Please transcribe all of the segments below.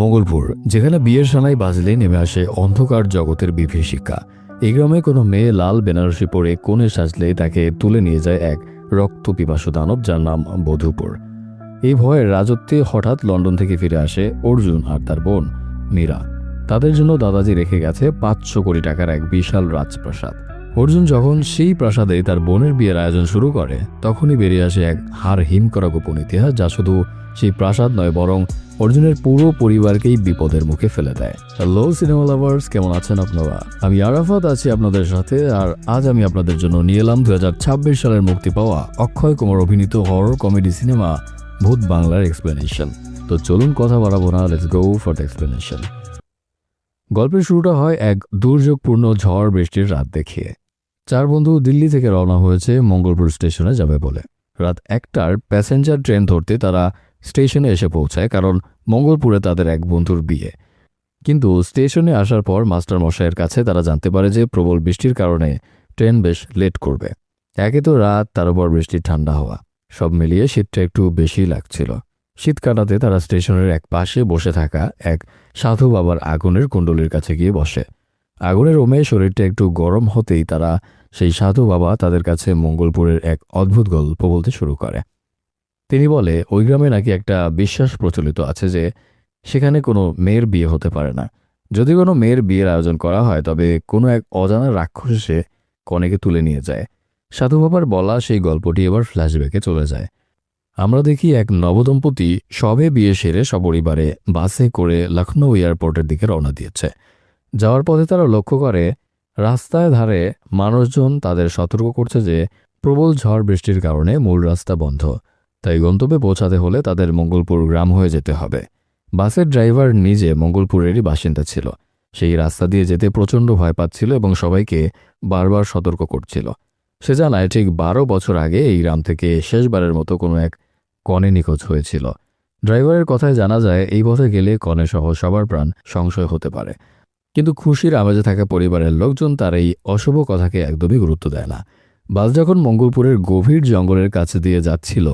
মঙ্গলপুর, যেখানে বিয়ের সানাই বাজলেই নেমে আসে অন্ধকার জগতের বিভীষিকা। এই গ্রামে কোনো মেয়ে লাল বেনারসি পরে কোণে সাজলেই তাকে তুলে নিয়ে যায় এক রক্ত পিপাসু দানব, যার নাম বধূপুর। এই ভয়ের রাজত্বে হঠাৎ লন্ডন থেকে ফিরে আসে অর্জুন আর তার বোন মীরা। তাদের জন্য দাদাজি রেখে গেছে 500 কোটি টাকার এক বিশাল রাজপ্রাসাদ। অর্জুন যখন সেই প্রাসাদে তার বোনের বিয়ের আয়োজন শুরু করে, তখনই বেরিয়ে আসে এক হাড় হিম করা গোপন ইতিহাস, যা শুধু সেই প্রাসাদ নয়, বরং অর্জুনের পুরো পরিবারকেই বিপদের মুখে ফেলে দেয়। হ্যালো সিনেমা লাভার্স, কেমন আছেন আপনারা? আমি আরাফাত আছি আপনাদের সাথে, আর আজ আমি আপনাদের জন্য নিয়ে এলাম 2026 সালের মুক্তি পাওয়া অক্ষয় কুমার অভিনীত হরর কমেডি সিনেমা ভূত বাংলার এক্সপ্লেনেশন। তো চলুন কথা বাড়াবো না, let's go for the explanation. গল্পের শুরুটা হয় এক দুর্যোগপূর্ণ ঝড় বৃষ্টির রাত দেখিয়ে। 4 বন্ধু দিল্লি থেকে রওনা হয়েছে মঙ্গলপুর স্টেশনে যাবে বলে। রাত 1টার প্যাসেঞ্জার ট্রেন ধরতে তারা স্টেশনে এসে পৌঁছায়, কারণ মঙ্গলপুরে তাদের এক বন্ধুর বিয়ে। কিন্তু স্টেশনে আসার পর মাস্টার মশাইয়ের কাছে তারা জানতে পারে যে প্রবল বৃষ্টির কারণে ট্রেন বেশ লেট করবে। একে তো রাত, তার উপর বৃষ্টির ঠান্ডা হওয়া, সব মিলিয়ে শীতটা একটু বেশি লাগছিল। শীত কাটাতে তারা স্টেশনের এক পাশে বসে থাকা এক সাধু বাবার আগুনের কুণ্ডলীর কাছে গিয়ে বসে। আগুনের রোমে শরীরটা একটু গরম হতেই তারা সেই সাধু বাবা তাদের কাছে মঙ্গলপুরের এক অদ্ভুত গল্প বলতে শুরু করে। তিনি বলে, ওই গ্রামে নাকি একটা বিশ্বাস প্রচলিত আছে যে সেখানে কোনো মেয়ের বিয়ে হতে পারে না। যদি কোনো মেয়ের বিয়ের আয়োজন করা হয়, তবে কোনো এক অজানা রাক্ষস এসে কনেকে তুলে নিয়ে যায়। সাধু বাবার বলা সেই গল্পটি এবার ফ্ল্যাশব্যাকে চলে যায়। আমরা দেখি এক নবদম্পতি সবে বিয়ে সেরে সপরিবারে বাসে করে লখনৌ এয়ারপোর্টের দিকে রওনা দিয়েছে। যাওয়ার পথে তারা লক্ষ্য করে রাস্তায় ধারে মানুষজন তাদের সতর্ক করছে যে প্রবল ঝড় বৃষ্টির কারণে মূল রাস্তা বন্ধ, তাই গন্তব্যে পৌঁছাতে হলে তাদের মঙ্গলপুর গ্রাম হয়ে যেতে হবে। বাসের ড্রাইভার নিজে মঙ্গলপুরেরই বাসিন্দা ছিল। সেই রাস্তা দিয়ে যেতে প্রচণ্ড ভয় পাচ্ছিল এবং সবাইকে বারবার সতর্ক করছিল। সে জানায় ঠিক 12 বছর আগে এই গ্রাম থেকে শেষবারের মতো কোনো এক কনে নিখোঁজ হয়েছিল। ড্রাইভারের কথায় জানা যায় এই পথে গেলে কনে সহ সবার প্রাণ সংশয় হতে পারে। কিন্তু খুশির আমেজে থাকা পরিবারের লোকজন তার এই অশুভ কথাকে একদমই গুরুত্ব দেয় না। বাস যখন মঙ্গলপুরের গভীর জঙ্গলের কাছে দিয়ে যাচ্ছিল,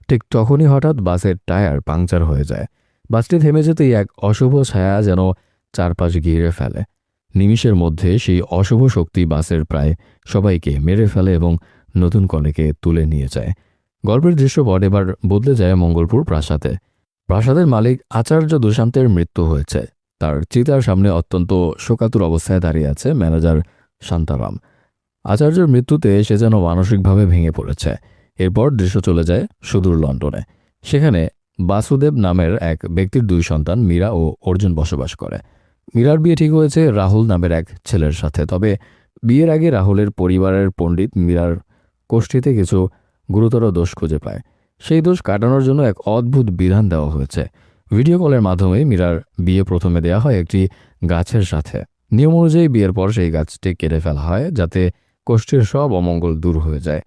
ঠিক তখনই হঠাৎ বাসের টায়ার পাংচার হয়ে যায়। বাসটি থেমে যেতেই এক অশুভ ছায়া যেন চারপাশ ঘিরে ফেলে। নিমিষের মধ্যে সেই অশুভ শক্তি বাসের প্রায় সবাইকে মেরে ফেলে এবং নতুন কনেকে তুলে নিয়ে যায়। গল্পের দৃশ্যপট এবার বদলে যায় মঙ্গলপুর প্রাসাদে। প্রাসাদের মালিক আচার্য দুশান্তের মৃত্যু হয়েছে। তার চিতার সামনে অত্যন্ত শোকাতুর অবস্থায় দাঁড়িয়ে আছে ম্যানেজার শান্তারাম। আচার্যের মৃত্যুতে সে যেন মানসিকভাবে ভেঙে পড়েছে। এরপর দৃশ্য চলে যায় সুদূর লন্ডনে। সেখানে বাসুদেব নামের এক ব্যক্তির 2 সন্তান মীরা ও অর্জুন বসবাস করে। মীরার বিয়ে ঠিক হয়েছে রাহুল নামের এক ছেলের সাথে। তবে বিয়ের আগে রাহুলের পরিবারের পণ্ডিত মীরার কোষ্ঠীতে কিছু গুরুতর দোষ খুঁজে পায়। সেই দোষ কাটানোর জন্য এক অদ্ভুত বিধান দেওয়া হয়েছে। ভিডিও কলের মাধ্যমে মীরার বিয়ে প্রথমে দেওয়া হয় একটি গাছের সাথে। নিয়ম অনুযায়ী বিয়ের পর সেই গাছটি কেটে ফেলা হয়, যাতে কোষ্ঠীর সব অমঙ্গল দূর হয়ে যায়।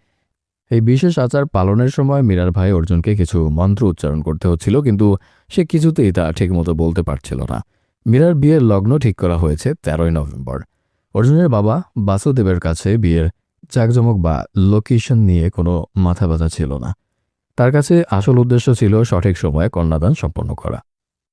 এই বিশেষ আচার পালনের সময় মীরার ভাই অর্জুনকে কিছু মন্ত্র উচ্চারণ করতে হচ্ছিল, কিন্তু সে কিছুতেই তা ঠিকমতো বলতে পারছিল না। মীরার বিয়ের লগ্ন ঠিক করা হয়েছে 13ই নভেম্বর। অর্জুনের বাবা বাসুদেবের কাছে বিয়ের জাঁকজমক বা লোকেশন নিয়ে কোনো মাথা ব্যথা ছিল না। তার কাছে আসল উদ্দেশ্য ছিল সঠিক সময়ে কন্যাদান সম্পন্ন করা।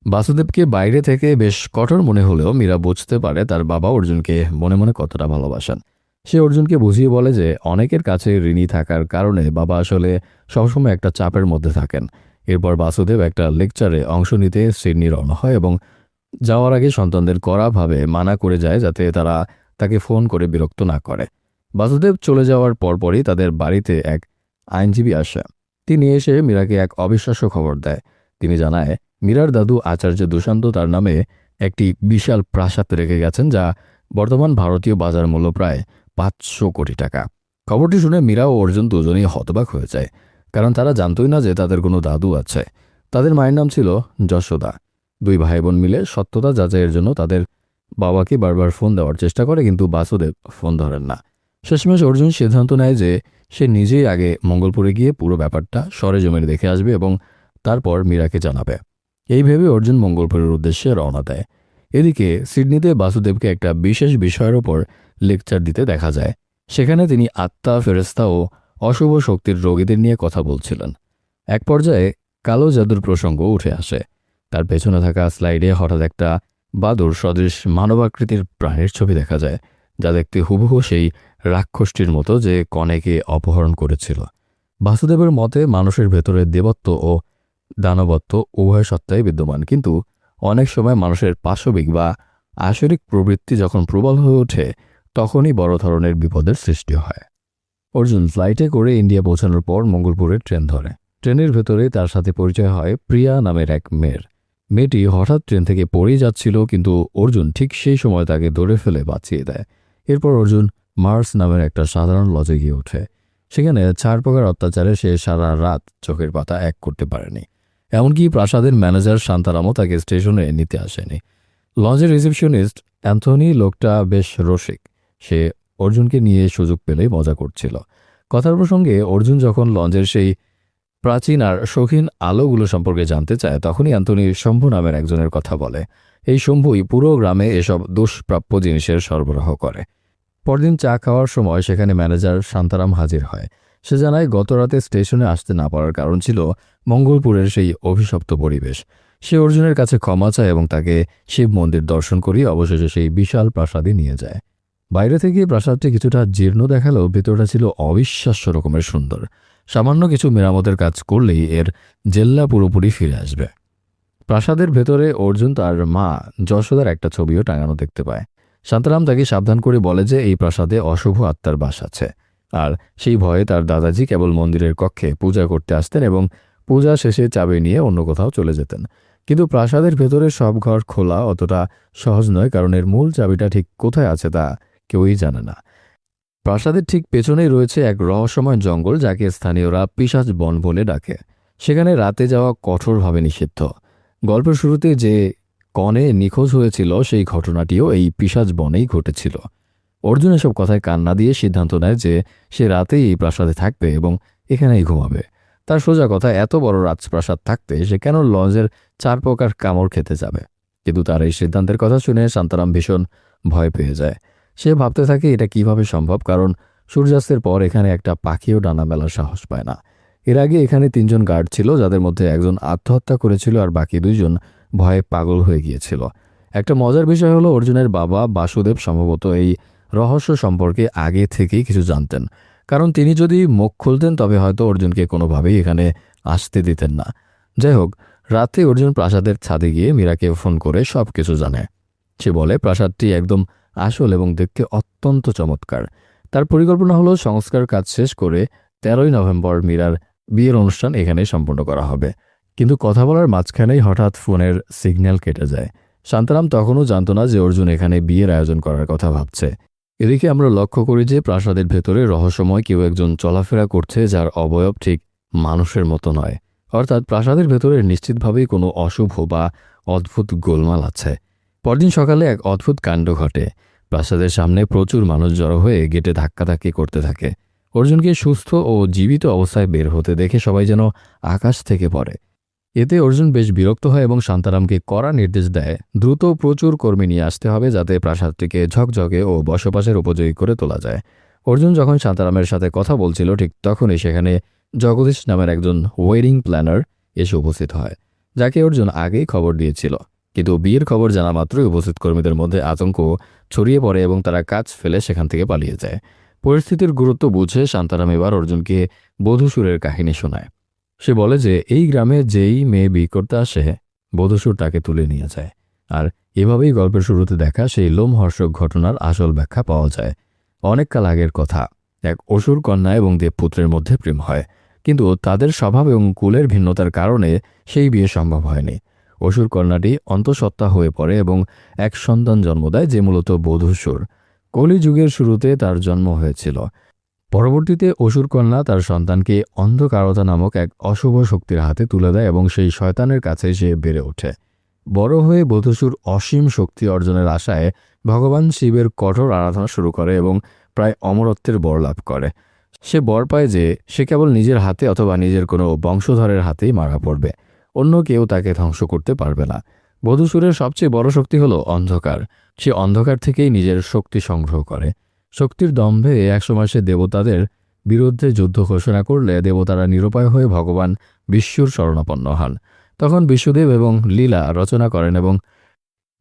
বাসুদেবকে বাইরে থেকে বেশ কঠোর মনে হলেও মীরা বুঝতে পারে তার বাবা অর্জুনকে মনে মনে কতটা ভালোবাসেন। সে অর্জুনকে বুঝিয়ে বলে যে অনেকের কাছে ঋণী থাকার কারণে বাবা আসলে সবসময় একটা চাপের মধ্যে থাকেন। এরপর বাসুদেব একটা লেকচারে অংশ নিতে সিডনি রওনা হয় এবং যাওয়ার আগে সন্তানদের কড়াভাবে মানা করে যায় যাতে তারা তাকে ফোন করে বিরক্ত না করে। বাসুদেব চলে যাওয়ার পরপরই তাদের বাড়িতে এক আইনজীবী আসে। তিনি এসে মীরাকে এক অবিশ্বাস্য খবর দেয়। তিনি জানায় মীরার দাদু আচার্য দুশান্ত তার নামে একটি বিশাল প্রাসাদ রেখে গেছেন, যা বর্তমান ভারতীয় বাজার মূল্য প্রায় 500 কোটি টাকা। খবরটি শুনে মীরা ও অর্জুন দুজনেই হতবাক হয়ে যায়, কারণ তারা জানতই না যে তাদের কোনো দাদু আছে। তাদের মায়ের নাম ছিল যশোদা। 2 ভাই বোন মিলে সত্যতা যাচাইয়ের জন্য তাদের বাবাকে বারবার ফোন দেওয়ার চেষ্টা করে, কিন্তু বাসুদেব ফোন ধরেন না। শেষমেশ অর্জুন সিদ্ধান্ত নেয় যে সে নিজেই আগে মঙ্গলপুরে গিয়ে পুরো ব্যাপারটা সরেজমিনে দেখে আসবে এবং তারপর মীরাকে জানাবে। এই ভেবে অর্জুন মঙ্গলপুরের উদ্দেশ্যে রওনা দেয়। এদিকে সিডনিতে বাসুদেবকে একটা বিশেষ বিষয়ের ওপর লেকচার দিতে দেখা যায়। সেখানে তিনি আত্মা, ফেরেস্তা ও অশুভ শক্তির রোগীদের নিয়ে কথা বলছিলেন। এক পর্যায়ে কালো জাদুর প্রসঙ্গ উঠে আসে। তার পেছনে থাকা স্লাইডে হঠাৎ একটা বাদুড় সদৃশ মানবাকৃতির প্রাণীর ছবি দেখা যায়, যা দেখতে হুবহু সেই রাক্ষসটির মতো যে কনেকে অপহরণ করেছিল। বাসুদেবের মতে মানুষের ভেতরে দেবত্ব ও দানবত্ব উভয় সত্তাই বিদ্যমান, কিন্তু অনেক সময় মানুষের পাশবিক বা আসরিক প্রবৃত্তি যখন প্রবল হয়ে ওঠে তখনই বড় ধরনের বিপদের সৃষ্টি হয়। অর্জুন ফ্লাইটে করে ইন্ডিয়া পৌঁছানোর পর মঙ্গলপুরে ট্রেন ধরে। ট্রেনের ভেতরে তার সাথে পরিচয় হয় প্রিয়া নামের এক মেয়ের। মেয়েটি হঠাৎ ট্রেন থেকে পড়েই যাচ্ছিল, কিন্তু অর্জুন ঠিক সেই সময় তাকে ধরে ফেলে বাঁচিয়ে দেয়। এরপর অর্জুন মার্স নামের একটা সাধারণ লজে গিয়ে ওঠে। সেখানে 4 প্রকার অত্যাচারে সে সারা রাত চোখের পাতা এক করতে পারেনি। এমনকি প্রাসাদের ম্যানেজার শান্তারামও তাকে স্টেশনে নিতে আসেনি। লজের রিসেপশনিস্ট অ্যান্থনি লোকটা বেশ রসিক। সে অর্জুনকে নিয়ে সুযোগ পেলেই মজা করছিল। কথার প্রসঙ্গে অর্জুন যখন লঞ্চের সেই প্রাচীন আর শৌখিন আলোগুলো সম্পর্কে জানতে চায়, তখনই অ্যান্থনি শম্ভু নামের একজনের কথা বলে। এই শম্ভুই পুরো গ্রামে এসব দুষ্প্রাপ্য জিনিসের সরবরাহ করে। পরদিন চা খাওয়ার সময় সেখানে ম্যানেজার শান্তারাম হাজির হয়। সে জানায় গতরাতে স্টেশনে আসতে না পারার কারণ ছিল মঙ্গলপুরের সেই অভিশপ্ত পরিবেশ। সে অর্জুনের কাছে ক্ষমা চায় এবং তাকে শিব মন্দির দর্শন করিয়ে অবশেষে সেই বিশাল প্রাসাদে নিয়ে যায়। বাইরে থেকে প্রাসাদটি কিছুটা জীর্ণ দেখালেও ভেতরটা ছিল অবিশ্বাস্য রকমের সুন্দর। সামান্য কিছু মেরামতের কাজ করলেই এর জেল্লা পুরোপুরি ফিরে আসবে। প্রাসাদের ভেতরে অর্জুন তার মা যশোদার একটা ছবিও টাঙানো দেখতে পায়। শান্তারাম তাকে সাবধান করে বলে যে এই প্রাসাদে অশুভ আত্মার বাস আছে, আর সেই ভয়ে তার দাদাজি কেবল মন্দিরের কক্ষে পূজা করতে আসতেন এবং পূজা শেষে চাবি নিয়ে অন্য কোথাও চলে যেতেন। কিন্তু প্রাসাদের ভেতরে সব ঘর খোলা অতটা সহজ নয়, কারণ এর মূল চাবিটা ঠিক কোথায় আছে তা কেউই জানে না। প্রাসাদের ঠিক পেছনেই রয়েছে এক রহস্যময় জঙ্গল, যাকে স্থানীয়রা পিশাচ বন বলে ডাকে। সেখানে রাতে যাওয়া কঠোরভাবে নিষিদ্ধ। গল্পের শুরুতে যে কনে নিখোঁজ হয়েছিল সেই ঘটনাটিও এই পিশাচ বনেই ঘটেছিল। অর্জুন এসব কথায় কান না দিয়ে সিদ্ধান্ত নেয় যে সে রাতেই এই প্রাসাদে থাকবে এবং এখানেই ঘুমাবে। তার সোজা কথা, এত বড় রাজপ্রাসাদ থাকতে সে কেন লজের 4 প্রকার কামড় খেতে যাবে? কিন্তু তার এই সিদ্ধান্তের কথা শুনে শান্তারাম ভীষণ ভয় পেয়ে যায়। সে ভাবতে থাকে এটা কিভাবে সম্ভব, কারণ সূর্যাস্তের পর এখানে একটা পাখিও ডানা মেলার সাহস পায় না। এর আগে এখানে 3 জন গার্ড ছিল, যাদের মধ্যে একজন আত্মহত্যা করেছিল আর বাকি 2 জন ভয়ে পাগল হয়ে গিয়েছিল। একটা মজার বিষয় হলো অর্জুনের বাবা বাসুদেব সম্ভবত এই রহস্য সম্পর্কে আগে থেকেই কিছু জানতেন, কারণ তিনি যদি মুখ খুলতেন তবে হয়তো অর্জুনকে কোনোভাবেই এখানে আসতে দিতেন না। যাই হোক, রাতে অর্জুন প্রাসাদের ছাদে গিয়ে মীরাকে ফোন করে সব কিছু জানে। সে বলে প্রাসাদটি একদম আসল এবং দেখতে অত্যন্ত চমৎকার। তার পরিকল্পনা হলো সংস্কার কাজ শেষ করে 13ই নভেম্বর মীরার বিয়ের অনুষ্ঠান এখানে সম্পন্ন করা হবে। কিন্তু কথা বলার মাঝখানেই হঠাৎ ফোনের সিগন্যাল কেটে যায়। শান্তারাম তখনও জানত না যে অর্জুন এখানে বিয়ের আয়োজন করার কথা ভাবছে। এদিকে আমরা লক্ষ্য করি যে প্রাসাদের ভেতরে রহস্যময় কেউ একজন চলাফেরা করছে, যার অবয়ব ঠিক মানুষের মতো নয়। অর্থাৎ প্রাসাদের ভেতরে নিশ্চিতভাবেই কোনো অশুভ বা অদ্ভুত গোলমাল আছে। পরদিন সকালে এক অদ্ভুত কাণ্ড ঘটে। প্রাসাদের সামনে প্রচুর মানুষ জড়ো হয়ে গেটে ধাক্কাধাক্কি করতে থাকে। অর্জুনকে সুস্থ ও জীবিত অবস্থায় বের হতে দেখে সবাই যেন আকাশ থেকে পড়ে। এতে অর্জুন বেশ বিরক্ত হয় এবং শান্তারামকে কড়া নির্দেশ দেয় দ্রুত প্রচুর কর্মী নিয়ে আসতে হবে, যাতে প্রাসাদটিকে ঝকঝকে ও বসবাসের উপযোগী করে তোলা যায়। অর্জুন যখন শান্তারামের সাথে কথা বলছিল ঠিক তখনই সেখানে জগদীশ নামের একজন ওয়েডিং প্ল্যানার এসে উপস্থিত হয়, যাকে অর্জুন আগেই খবর দিয়েছিল। কিন্তু বিয়ের খবর জানা মাত্রই উপস্থিত কর্মীদের মধ্যে আতঙ্ক ছড়িয়ে পড়ে এবং তারা কাজ ফেলে সেখান থেকে পালিয়ে যায়। পরিস্থিতির গুরুত্ব বুঝে শান্তারাম এবার অর্জুনকে বধূসুরের কাহিনী শোনায়। সে বলে যে এই গ্রামে যেই মেয়ে বিয়ে করতে আসে বধূসুর তাকে তুলে নিয়ে যায়। আর এভাবেই গল্পের শুরুতে দেখা সেই লোমহর্ষক ঘটনার আসল ব্যাখ্যা পাওয়া যায়। অনেককাল আগের কথা, এক অসুর কন্যা এবং দেবপুত্রের মধ্যে প্রেম হয়, কিন্তু তাদের স্বভাব এবং কুলের ভিন্নতার কারণে সেই বিয়ে সম্ভব হয়নি। অসুর কন্যাটি অন্তঃসত্ত্বা হয়ে পড়ে এবং এক সন্তান জন্ম দেয়, যে মূলত বধূসুর। কলিযুগের শুরুতে তার জন্ম হয়েছিল। পরবর্তীতে অসুর কন্যা তার সন্তানকে অন্ধকারতা নামক এক অশুভ শক্তির হাতে তুলে দেয় এবং সেই শয়তানের কাছে সে বেড়ে ওঠে। বড় হয়ে বধূসুর অসীম শক্তি অর্জনের আশায় ভগবান শিবের কঠোর আরাধনা শুরু করে এবং প্রায় অমরত্বের বর লাভ করে। সে বর পায় যে সে কেবল নিজের হাতে অথবা নিজের কোনো বংশধরের হাতেই মারা পড়বে, অন্য কেউ তাকে ধ্বংস করতে পারবে না। বধূসুরের সবচেয়ে বড় শক্তি হলো অন্ধকার। সে অন্ধকার থেকেই নিজের শক্তি সংগ্রহ করে। শক্তির দম্ভে একসময় সে দেবতাদের বিরুদ্ধে যুদ্ধ ঘোষণা করলে দেবতারা নিরুপায় হয়ে ভগবান বিষ্ণুর শরণাপন্ন হন। তখন বিশ্বদেব এবং লীলা রচনা করেন এবং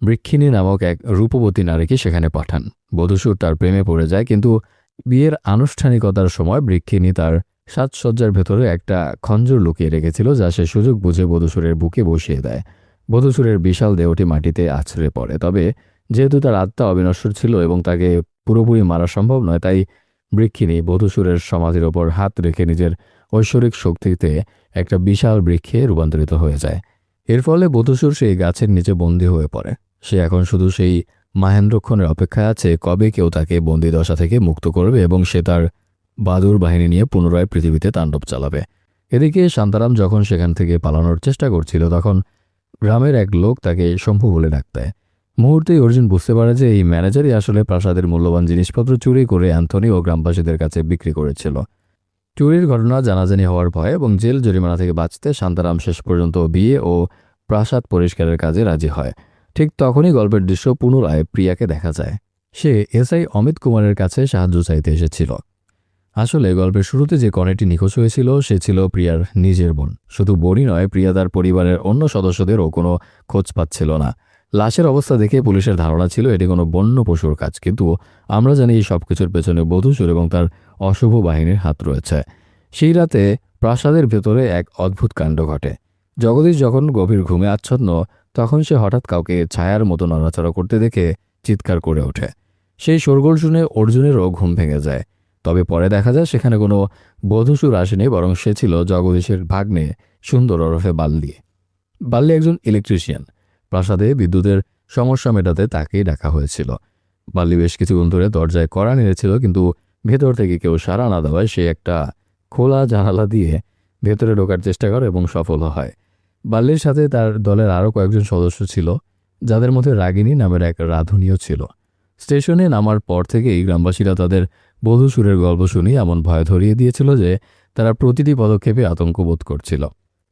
বৃক্ষিণী নামক এক রূপবতী নারীকে সেখানে পাঠান। বধূসুর তার প্রেমে পড়ে যায়, কিন্তু বিয়ের আনুষ্ঠানিকতার সময় বৃক্ষিণী তার সাজসজ্জার ভেতরে একটা খঞ্জর লুকিয়ে রেখেছিল, যা সে সুযোগ বুঝে বধূসুরের বুকে বসিয়ে দেয়। বধূসুরের বিশাল দেহটি মাটিতে আছড়ে পড়ে। তবে যেহেতু তার আত্মা অবিনশ্বর ছিল এবং তাকে পুরোপুরি মারা সম্ভব নয়, তাই বৃক্ষিণী বধূসুরের সমাধির ওপর হাত রেখে নিজের ঐশ্বরিক শক্তিতে একটা বিশাল বৃক্ষে রূপান্তরিত হয়ে যায়। এর ফলে বধূসুর সেই গাছের নিচে বন্দী হয়ে পড়ে। সে এখন শুধু সেই মাহেন্দ্রক্ষণের অপেক্ষায় আছে কবে কেউ তাকে বন্দি দশা থেকে মুক্ত করবে এবং সে তার বাদুর বাহিনী নিয়ে পুনরায় পৃথিবীতে তাণ্ডব চালাবে। এদিকে শান্তারাম যখন সেখান থেকে পালানোর চেষ্টা করছিল, তখন গ্রামের এক লোক তাকে শম্ভু বলে ডাক দেয়। মুহূর্তেই অর্জুন বুঝতে পারে যে এই ম্যানেজারই আসলে প্রাসাদের মূল্যবান জিনিসপত্র চুরি করে অ্যান্থনি ও গ্রামবাসীদের কাছে বিক্রি করেছিল। চুরির ঘটনা জানাজানি হওয়ার ভয় এবং জেল জরিমানা থেকে বাঁচতে শান্তারাম শেষ পর্যন্ত বিয়ে ও প্রাসাদ পরিষ্কারের কাজে রাজি হয়। ঠিক তখনই গল্পের দৃশ্য পুনরায় প্রিয়াকে দেখা যায়। সে এসআই অমিত কুমারের কাছে সাহায্য চাইতে এসেছিল। আসলে গল্পের শুরুতে যে কনেটি নিখোঁজ হয়েছিল সে ছিল প্রিয়ার নিজের বোন। শুধু বোনই নয়, প্রিয়া তার পরিবারের অন্য সদস্যদেরও কোনো খোঁজ পাচ্ছিল না। লাশের অবস্থা দেখে পুলিশের ধারণা ছিল এটি কোনো বন্য পশুর কাজ, কিন্তু আমরা জানি এই সবকিছুর পেছনে বধূসুর এবং তার অশুভ বাহিনীর হাত রয়েছে। সেই রাতে প্রাসাদের ভেতরে এক অদ্ভুত কাণ্ড ঘটে। জগদীশ যখন গভীর ঘুমে আচ্ছন্ন, তখন সে হঠাৎ কাউকে ছায়ার মতো নড়াচড়া করতে দেখে চিৎকার করে ওঠে। সেই শোরগোল শুনে অর্জুনেরও ঘুম ভেঙে যায়। তবে পরে দেখা যায় সেখানে কোনো বধূসুর আসেনি, বরং সে ছিল জগদীশের ভাগ্নে সুন্দর ওরফে বাল্লি। বাল্লি একজন ইলেকট্রিশিয়ান। প্রাসাদে বিদ্যুতের সমস্যা মেটাতে তাকেই ডাকা হয়েছিল। বাল্লি বেশ কিছুক্ষণ ধরে দরজায় কড়া নেড়েছিল, কিন্তু ভেতর থেকে কেউ সাড়া না দেওয়ায় সে একটা খোলা জানালা দিয়ে ভেতরে ঢোকার চেষ্টা করে এবং সফল হয়। বাল্লির সাথে তার দলের আরও কয়েকজন সদস্য ছিল, যাদের মধ্যে রাগিনী নামের এক রাঁধুনিও ছিল। স্টেশনে নামার পর থেকেই গ্রামবাসীরা তাদের বধূসুরের গল্প শুনে এমন ভয় ধরিয়ে দিয়েছিল যে তারা প্রতিটি পদক্ষেপে আতঙ্ক বোধ করছিল।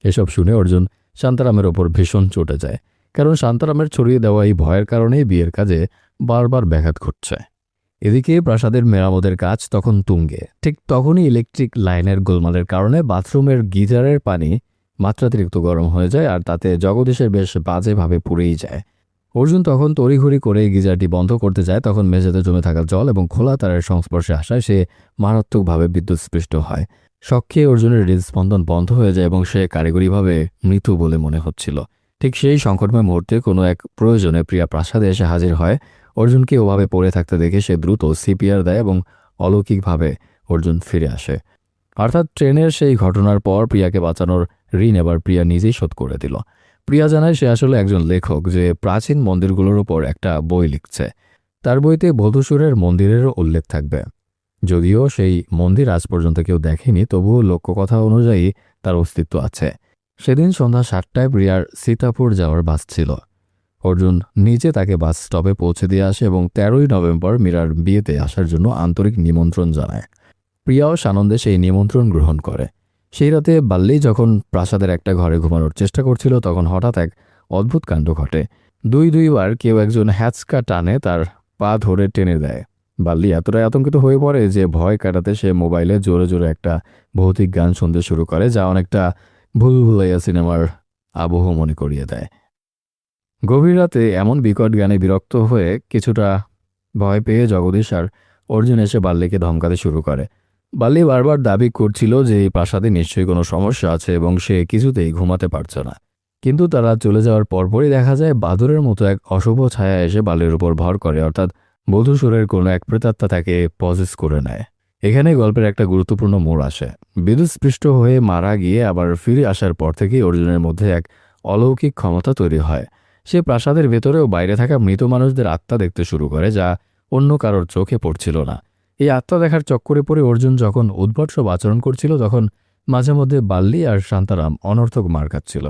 এসব শুনে অর্জুন শান্তারামের ওপর ভীষণ চটে যায়, কারণ শান্তারামের ছড়িয়ে দেওয়া এই ভয়ের কারণেই বিয়ের কাজে বারবার ব্যাঘাত ঘটছে। এদিকে প্রাসাদের মেরামতের কাজ তখন তুঙ্গে। ঠিক তখনই ইলেকট্রিক লাইনের গোলমালের কারণে বাথরুমের গিজারের পানি মাত্রাতিরিক্ত গরম হয়ে যায়, আর তাতে জগদীশের বেশ বাজেভাবে পুড়েই যায়। অর্জুন তখন তড়িঘড়ি করে গিজারটি বন্ধ করতে যায়। তখন মেঝেতে জমে থাকা জল এবং খোলা তারের সংস্পর্শে আসায় সে মারাত্মকভাবে বিদ্যুৎস্পৃষ্ট হয়। শক খেয়ে অর্জুনের হৃদস্পন্দন বন্ধ হয়ে যায় এবং সে কারিগরিভাবে মৃত বলে মনে হচ্ছিল। ঠিক সেই সংকটময় মুহূর্তে কোনো এক প্রয়োজনে প্রিয়া প্রাসাদে এসে হাজির হয়। অর্জুনকে ওভাবে পড়ে থাকতে দেখে সে দ্রুত সিপিআর দেয় এবং অলৌকিকভাবে অর্জুন ফিরে আসে। অর্থাৎ ট্রেনের সেই ঘটনার পর প্রিয়াকে বাঁচানোর ঋণ এবার প্রিয়া নিজেই শোধ করে দিল। প্রিয়া জানায় সে আসলে একজন লেখক, যে প্রাচীন মন্দিরগুলোর ওপর একটা বই লিখছে। তার বইতে বধূসুরের মন্দিরেরও উল্লেখ থাকবে। যদিও সেই মন্দির আজ পর্যন্ত কেউ দেখেনি, তবুও লোককথা অনুযায়ী তার অস্তিত্ব আছে। সেদিন সন্ধ্যা 7টায় প্রিয়ার সীতাপুর যাওয়ার বাস ছিল। অর্জুন নিজে তাকে বাস স্টপে পৌঁছে দিয়ে আসে এবং 13ই নভেম্বর মীরার বিয়েতে আসার জন্য আন্তরিক নিমন্ত্রণ জানায়। প্রিয়াও সানন্দে সেই নিমন্ত্রণ গ্রহণ করে। সেই রাতে বাল্লি যখন প্রাসাদের একটা ঘরে ঘুমানোর চেষ্টা করছিল, তখন হঠাৎ এক অদ্ভুত কাণ্ড ঘটে। দুইবার কেউ একজন হ্যাচকা টানে তার পা ধরে টেনে দেয়। বাল্লি এতটাই আতঙ্কিত হয়ে পড়ে যে ভয় কাটাতে সে মোবাইলে জোরে জোরে একটা ভৌতিক গান শুনতে শুরু করে, যা অনেকটা ভুলভুলাইয়া সিনেমার আবহ মনে করিয়ে দেয়। গভীর রাতে এমন বিকট গানে বিরক্ত হয়ে কিছুটা ভয় পেয়ে জগদীশ আর অর্জুন এসে বাল্লিকে ধমকাতে শুরু করে। বাল্লি বারবার দাবি করছিল যে এই প্রাসাদে নিশ্চয়ই কোনো সমস্যা আছে এবং সে কিছুতেই ঘুমাতে পারছে না। কিন্তু তারা চলে যাওয়ার পরপরই দেখা যায় বাদুরের মতো এক অশুভ ছায়া এসে বাল্লির উপর ভর করে, অর্থাৎ বধূসুরের কোনো এক প্রেতাত্মা তাকে পজেস করে নেয়। এখানে গল্পের একটা গুরুত্বপূর্ণ মোড় আসে। বিদ্যুৎস্পৃষ্ট হয়ে মারা গিয়ে আবার ফিরে আসার পর থেকেই অর্জুনের মধ্যে এক অলৌকিক ক্ষমতা তৈরি হয়। সে প্রাসাদের ভেতরেও বাইরে থাকা মৃত মানুষদের আত্মা দেখতে শুরু করে, যা অন্য কারোর চোখে পড়ছিল না। এই আত্মা দেখার চক্করে পড়ে অর্জুন যখন উদ্ভট সব আচরণ করছিল, তখন মাঝে মধ্যে বাল্লি আর শান্তারাম অনর্থক মার খাচ্ছিল।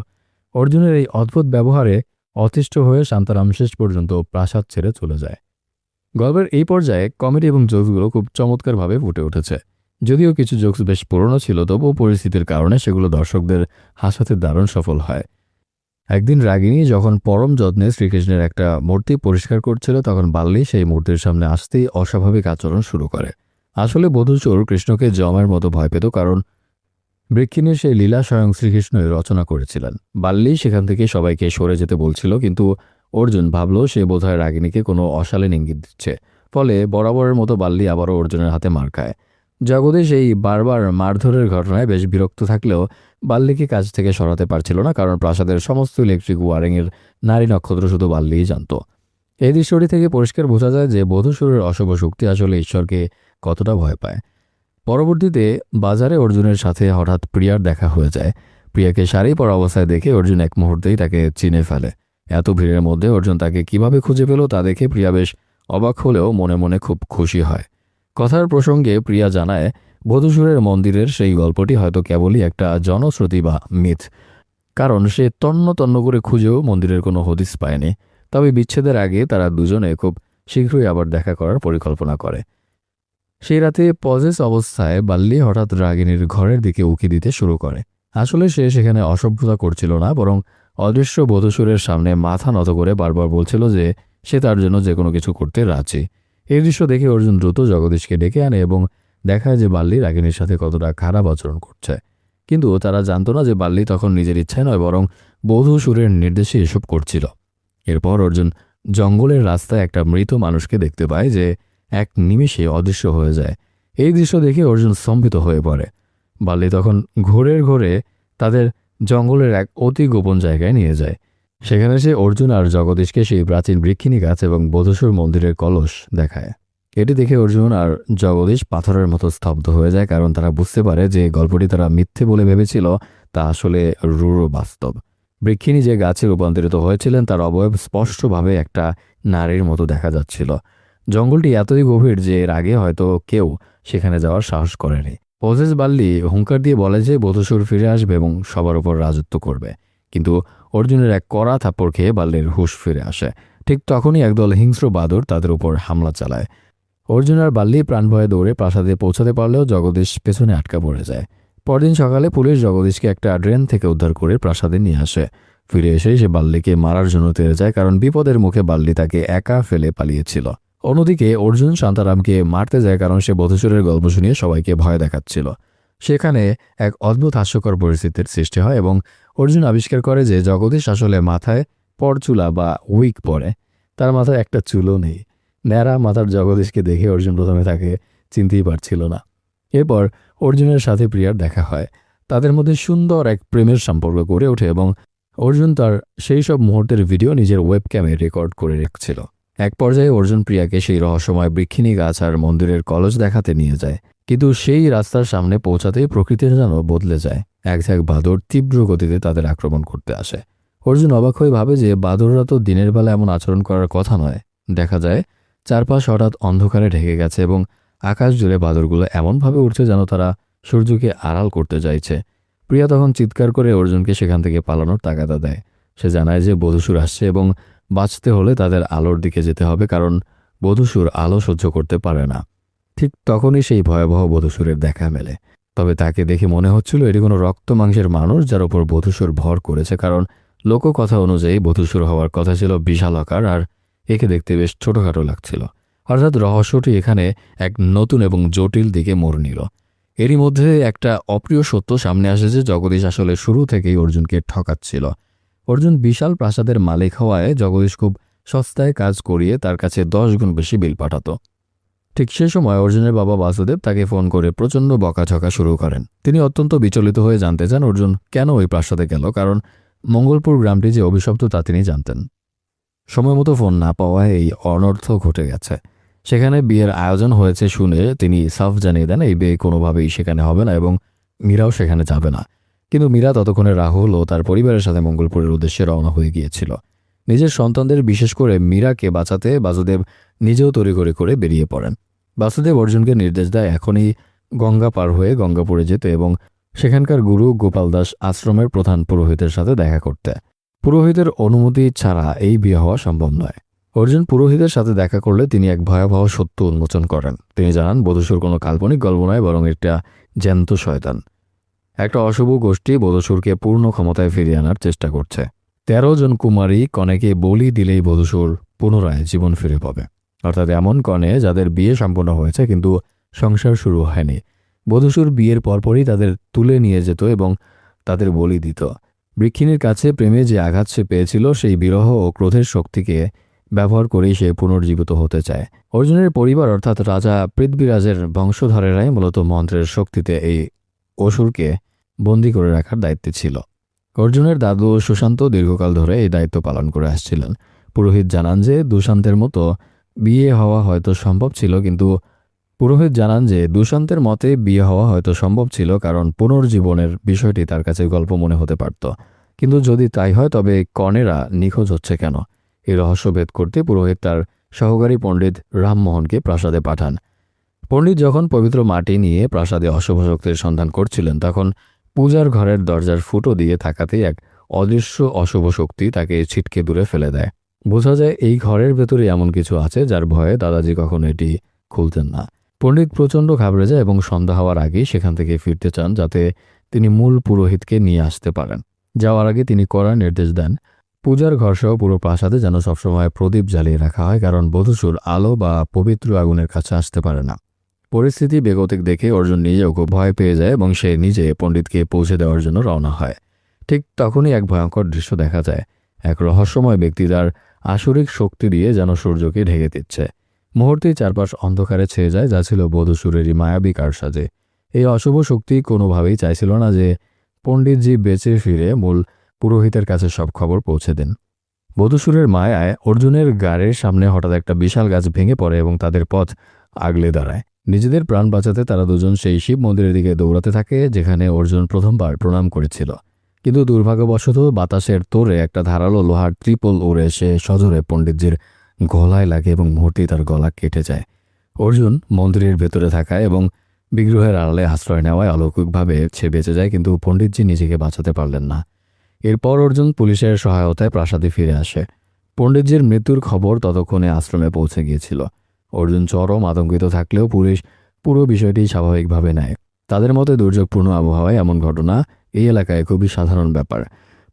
অর্জুনের এই অদ্ভুত ব্যবহারে অতিষ্ঠ হয়ে শান্তারাম শেষ পর্যন্ত প্রাসাদ ছেড়ে চলে যায়। গল্পের এই পর্যায়ে কমেডি এবং জোকসগুলো খুব চমৎকারভাবে ফুটে উঠেছে। যদিও কিছু জোকস বেশ পুরনো ছিল, তবুও পরিস্থিতির কারণে সেগুলো দর্শকদের হাসাতে দারুণ সফল হয়। একদিন রাগিনী যখন পরম যত্নে শ্রীকৃষ্ণের একটা মূর্তি পরিষ্কার করছিল, তখন বাল্লি সেই মূর্তির সামনে আসতেই অস্বাভাবিক আচরণ শুরু করে। আসলে বধূচোর কৃষ্ণকে জমের মতো ভয় পেত, কারণ বৃক্ষিণীর সেই লীলা স্বয়ং শ্রীকৃষ্ণই রচনা করেছিলেন। বাল্লি সেখান থেকে সবাইকে সরে যেতে বলছিল, কিন্তু অর্জুন ভাবল সে বোধহয় রাগিণীকে কোনো অশালীন ইঙ্গিত দিচ্ছে। ফলে বরাবরের মতো বাল্লি আবারও অর্জুনের হাতে মার খায়। জগদীশ এই বারবার মারধরের ঘটনায় বেশ বিরক্ত থাকলেও বাল্লিকে কাজ থেকে সরাতে পারছিল না, কারণ প্রাসাদের সমস্ত ইলেকট্রিক ওয়ারিংয়ের নারী নক্ষত্র শুধু বাল্লিই জানত। এই দৃশ্যটি থেকে পরিষ্কার বোঝা যায় যে বধূসুরের অশুভ শক্তি আসলে ঈশ্বরকে কতটা ভয় পায়। পরবর্তীতে বাজারে অর্জুনের সাথে হঠাৎ প্রিয়ার দেখা হয়ে যায়। প্রিয়াকে শাড়ি পরা অবস্থায় দেখে অর্জুন এক মুহূর্তেই তাকে চিনে ফেলে। এত ভিড়ের মধ্যে অর্জুন তাকে কিভাবে খুঁজে পেল তা দেখে প্রিয়া বেশ অবাক হলেও মনে মনে খুব খুশি হয়। কথার প্রসঙ্গে প্রিয়া জানায়, বধূসুরের মন্দিরের সেই গল্পটি হয়তো কেবলই একটা জনশ্রুতি বা মিথ, কারণ সে তন্ন তন্ন করে খুঁজেও মন্দিরের কোনো হদিস পায়নি। তবে বিচ্ছেদের আগে তারা দুজনে খুব শীঘ্রই আবার দেখা করার পরিকল্পনা করে। সেই রাতে পজেস অবস্থায় বাল্লি হঠাৎ রাগিনীর ঘরের দিকে উকি দিতে শুরু করে। আসলে সে সেখানে অসভ্যতা করছিল না, বরং অদৃশ্য বধূসুরের সামনে মাথা নত করে বারবার বলছিল যে সে তার জন্য যে কোনো কিছু করতে রাজি। এই দৃশ্য দেখে অর্জুন দ্রুত জগদীশকে ডেকে আনে এবং দেখায় যে বাল্লি রাগিনীর সাথে কতটা খারাপ আচরণ করছে। কিন্তু তারা জানতো না যে বাল্লি তখন নিজের ইচ্ছায় নয়, বরং বধূসুরের নির্দেশে এসব করছিল। এরপর অর্জুন জঙ্গলের রাস্তায় একটা মৃত মানুষকে দেখতে পায় যে এক নিমেষে অদৃশ্য হয়ে যায়। এই দৃশ্য দেখে অর্জুন স্তম্ভিত হয়ে পড়ে। বাল্লি তখন ঘোরের ঘোরে তাদের জঙ্গলের এক অতি গোপন জায়গায় নিয়ে যায়। সেখানে সে অর্জুন আর জগদীশকে সেই প্রাচীন বৃক্ষিণী গাছ এবং বধূসুর মন্দিরের কলস দেখায়। এটি দেখে অর্জুন আর জগদীশ পাথরের মতো স্তব্ধ হয়ে যায়, কারণ তারা বুঝতে পারে যে গল্পটি তারা মিথ্যে বলে ভেবেছিল তা আসলে রূঢ় বাস্তব। বৃক্ষিণী যে গাছে রূপান্তরিত হয়েছিলেন তার অবয়ব স্পষ্টভাবে একটা নারীর মতো দেখা যাচ্ছিল। জঙ্গলটি এতই গভীর যে এর আগে হয়তো কেউ সেখানে যাওয়ার সাহস করেনি। পজেস বাল্লি হুঙ্কার দিয়ে বলে যে বধূসুর ফিরে আসবে এবং সবার উপর রাজত্ব করবে, কিন্তু অর্জুনের এক কড়া থাপ্পড় খেয়ে বাল্লির হুঁশ ফিরে আসে। ঠিক তখনই একদল হিংস্র বাদর তাদের উপর হামলা চালায়। অর্জুন আর বাল্লি প্রাণভয়ে দৌড়ে প্রাসাদে পৌঁছাতে পারলেও জগদীশ পেছনে আটকা পড়ে যায়। পরদিন সকালে পুলিশ জগদীশকে একটা ড্রেন থেকে উদ্ধার করে প্রাসাদে নিয়ে আসে। ফিরে এসেই সে বাল্লিকে মারার জন্য তেড়ে যায়, কারণ বিপদের মুখে বাল্লি তাকে একা ফেলে পালিয়েছিল। অন্যদিকে অর্জুন শান্তারামকে মারতে যায়, কারণ সে বধূসুরের গল্প শুনিয়ে সবাইকে ভয় দেখাচ্ছিল। সেখানে এক অদ্ভুত হাস্যকর পরিস্থিতির সৃষ্টি হয় এবং অর্জুন আবিষ্কার করে যে জগদীশ আসলে মাথায় পরচুলা বা উইক পরে। তার মাথায় একটা চুলও নেই। ন্যাড়া মাথার জগদীশকে দেখে অর্জুন প্রথমে তাকে চিনতেই পারছিল না। এরপর অর্জুনের সাথে প্রিয়ার দেখা হয়। তাদের মধ্যে সুন্দর এক প্রেমের সম্পর্ক গড়ে ওঠে এবং অর্জুন তার সেই সব মুহূর্তের ভিডিও নিজের ওয়েবক্যামে রেকর্ড করে রাখছিল। এক পর্যায়ে অর্জুন প্রিয়াকে সেই রহস্যময় বৃক্ষিণী গাছ আর মন্দিরের কলস দেখাতে নিয়ে যায়, কিন্তু সেই রাস্তার সামনে পৌঁছাতেই প্রকৃতির যেন বদলে যায়। এক ঝাঁক বাদর তীব্র গতিতে তাদের আক্রমণ করতে আসে। অর্জুন অবাক হয়ে ভাবে যে বাদররা তো দিনের বেলা এমন আচরণ করার কথা নয়। দেখা যায় চারপাশ হঠাৎ অন্ধকারে ঢেকে গেছে এবং আকাশ জুড়ে বাদরগুলো এমনভাবে উঠছে যেন তারা সূর্যকে আড়াল করতে চাইছে। প্রিয়া তখন চিৎকার করে অর্জুনকে সেখান থেকে পালানোর তাগাদা দেয়। সে জানায় যে বধূসুর আসছে এবং বাঁচতে হলে তাদের আলোর দিকে যেতে হবে, কারণ বধূসুর আলো সহ্য করতে পারে না। ঠিক তখনই সেই ভয়াবহ বধূসুরের দেখা মেলে। তবে তাকে দেখে মনে হচ্ছিল এটি কোনো রক্ত মাংসের মানুষ যার উপর বধূসুর ভর করেছে, কারণ লোককথা অনুযায়ী বধূসুর হওয়ার কথা ছিল বিশালাকার আর একে দেখতে বেশ ছোটখাটো লাগছিল। অর্থাৎ রহস্যটি এখানে এক নতুন এবং জটিল দিকে মোড় নিল। এরই মধ্যে একটা অপ্রিয় সত্য সামনে আসে যে জগদীশ আসলে শুরু থেকেই অর্জুনকে ঠকাচ্ছিল। অর্জুন বিশাল প্রাসাদের মালিক হওয়ায় জগদীশ খুব সস্তায় কাজ করিয়ে তার কাছে 10 গুণ বেশি বিল পাঠাতো। ঠিক সে সময় অর্জুনের বাবা বাসুদেব তাকে ফোন করে প্রচণ্ড বকাঝকা শুরু করেন। তিনি অত্যন্ত বিচলিত হয়ে জানতে চান অর্জুন কেন ওই প্রাসাদে গেল, কারণ মঙ্গলপুর গ্রামটি যে অভিশপ্ত তা তিনি জানতেন। সময় মতো ফোন না পাওয়ায় এই অনর্থ ঘটে গেছে। সেখানে বিয়ের আয়োজন হয়েছে শুনে তিনি সাফ জানিয়ে দেন এই বিয়ে কোনোভাবেই সেখানে হবে না এবং মীরাও সেখানে যাবে না। কিন্তু মীরা ততক্ষণে রাহুল ও তার পরিবারের সাথে মঙ্গলপুরের উদ্দেশ্যে রওনা হয়ে গিয়েছিল। নিজের সন্তানদের বিশেষ করে মীরাকে বাঁচাতে বাসুদেব নিজেও তড়িঘড়ি করে বেরিয়ে পড়েন। বাসুদেব অর্জুনকে নির্দেশ দেয় এখনই গঙ্গা পার হয়ে গঙ্গাপুরে যেতে এবং সেখানকার গুরু গোপাল দাস আশ্রমের প্রধান পুরোহিতের সাথে দেখা করতে। পুরোহিতের অনুমতি ছাড়া এই বিয়ে হওয়া সম্ভব নয়। অর্জুন পুরোহিতের সাথে দেখা করলে তিনি এক ভয়াবহ সত্য উন্মোচন করেন। তিনি জানান বধূসুর কোনো কাল্পনিক গল্প নয়, বরং একটা জ্যান্ত শয়তান। একটা অশুভ গোষ্ঠী বধূসুরকে পূর্ণ ক্ষমতায় ফিরিয়ে আনার চেষ্টা করছে। 13 জন কুমারী কনেকে বলি দিলেই বধূসুর পুনরায় জীবন ফিরে পাবে। অর্থাৎ এমন কনে যাদের বিয়ে সম্পন্ন হয়েছে কিন্তু সংসার শুরু হয়নি। বধূসুর বিয়ের পরপরই তাদের তুলে নিয়ে যেত এবং তাদের বলি দিত। বৃক্ষিণীর কাছে প্রেমে যে আঘাত সে পেয়েছিল সেই বিরহ ও ক্রোধের শক্তিকে ব্যবহার করেই সে পুনর্জীবিত হতে চায়। অর্জুনের পরিবার অর্থাৎ রাজা পৃথ্বীরাজের বংশধরেরাই মূলত মন্ত্রের শক্তিতে এই অসুরকে বন্দী করে রাখার দায়িত্বে ছিল। অর্জুনের দাদু সুশান্ত দীর্ঘকাল ধরে এই দায়িত্ব পালন করে আসছিলেন। পুরোহিত জানান যে দুশান্তের মতো বিয়ে হওয়া হয়তো সম্ভব ছিল, কিন্তু দুশান্তের মতে বিয়ে হওয়া হয়তো সম্ভব ছিল কারণ পুনর্জীবনের বিষয়টি তার কাছে গল্প মনে হতে পারত। কিন্তু যদি তাই হয় তবে কনেরা নিখোঁজ হচ্ছে কেন? এই রহস্য ভেদ করতে পুরোহিত তার সহকারী পণ্ডিত রামমোহনকে প্রাসাদে পাঠান। পণ্ডিত যখন পবিত্র মাটি নিয়ে প্রাসাদে অশুভ শক্তির সন্ধান করছিলেন তখন পূজার ঘরের দরজার ফুটো দিয়ে থাকাতেই এক অদৃশ্য অশুভ শক্তি তাকে ছিটকে দূরে ফেলে দেয়। বোঝা যায় এই ঘরের ভেতরে এমন কিছু আছে যার ভয়ে দাদাজি কখনো এটি খুলতেন না। পণ্ডিত প্রচণ্ড ঘাবড়ে যায় এবং সন্ধ্যা হওয়ার আগেই সেখান থেকে ফিরতে চান যাতে তিনি মূল পুরোহিতকে নিয়ে আসতে পারেন। যাওয়ার আগে তিনি কড়া নির্দেশ দেন পূজার ঘরসহ পুরো প্রাসাদে যেন সবসময় প্রদীপ জ্বালিয়ে রাখা হয়, কারণ বধূসুর আলো বা পবিত্র আগুনের কাছে আসতে পারে না। পরিস্থিতি বেগতিক দেখে অর্জুন নিজেও খুব ভয় পেয়ে যায় এবং সে নিজে পণ্ডিতকে পৌঁছে দেওয়ার জন্য রওনা হয়। ঠিক তখনই এক ভয়ঙ্কর দৃশ্য দেখা যায়। এক রহস্যময় ব্যক্তি তার আসরিক শক্তি দিয়ে যেন সূর্যকে ঢেকে দিচ্ছে। মুহূর্তেই চারপাশ অন্ধকারে ছেয়ে যায়, যা ছিল বধূসুরেরই মায়াবী কারসাজে। এই অশুভ শক্তি কোনোভাবেই চাইছিল না যে পণ্ডিতজি বেঁচে ফিরে মূল পুরোহিতের কাছে সব খবর পৌঁছে দেন। বধূসুরের মায়ায় অর্জুনের গাড়ির সামনে হঠাৎ একটা বিশাল গাছ ভেঙে পড়ে এবং তাদের পথ আগলে দাঁড়ায়। নিজেদের প্রাণ বাঁচাতে তারা দুজন সেই শিব মন্দিরের দিকে দৌড়াতে থাকে যেখানে অর্জুন প্রথমবার প্রণাম করেছিল। কিন্তু দুর্ভাগ্যবশত বাতাসের তোড়ে একটা ধারালো লোহার ত্রিপল উড়ে এসে সজোরে পণ্ডিতজির গলায় লাগে এবং মুহূর্তেই তার গলা কেটে যায়। অর্জুন মন্দিরের ভেতরে থাকা এবং বিগ্রহের আড়ালে আশ্রয় নেওয়ায় অলৌকিকভাবে সে বেঁচে যায়, কিন্তু পণ্ডিতজি নিজেকে বাঁচাতে পারলেন না। এরপর অর্জুন পুলিশের সহায়তায় প্রাসাদে ফিরে আসে। পণ্ডিতজির মৃত্যুর খবর ততক্ষণে আশ্রমে পৌঁছে গিয়েছিল। অর্জুন চরম আতঙ্কিত থাকলেও পুলিশ পুরো বিষয়টি স্বাভাবিকভাবে নেয়। তাদের মতে দুর্যোগপূর্ণ আবহাওয়ায় এমন ঘটনা এই এলাকায় খুবই সাধারণ ব্যাপার।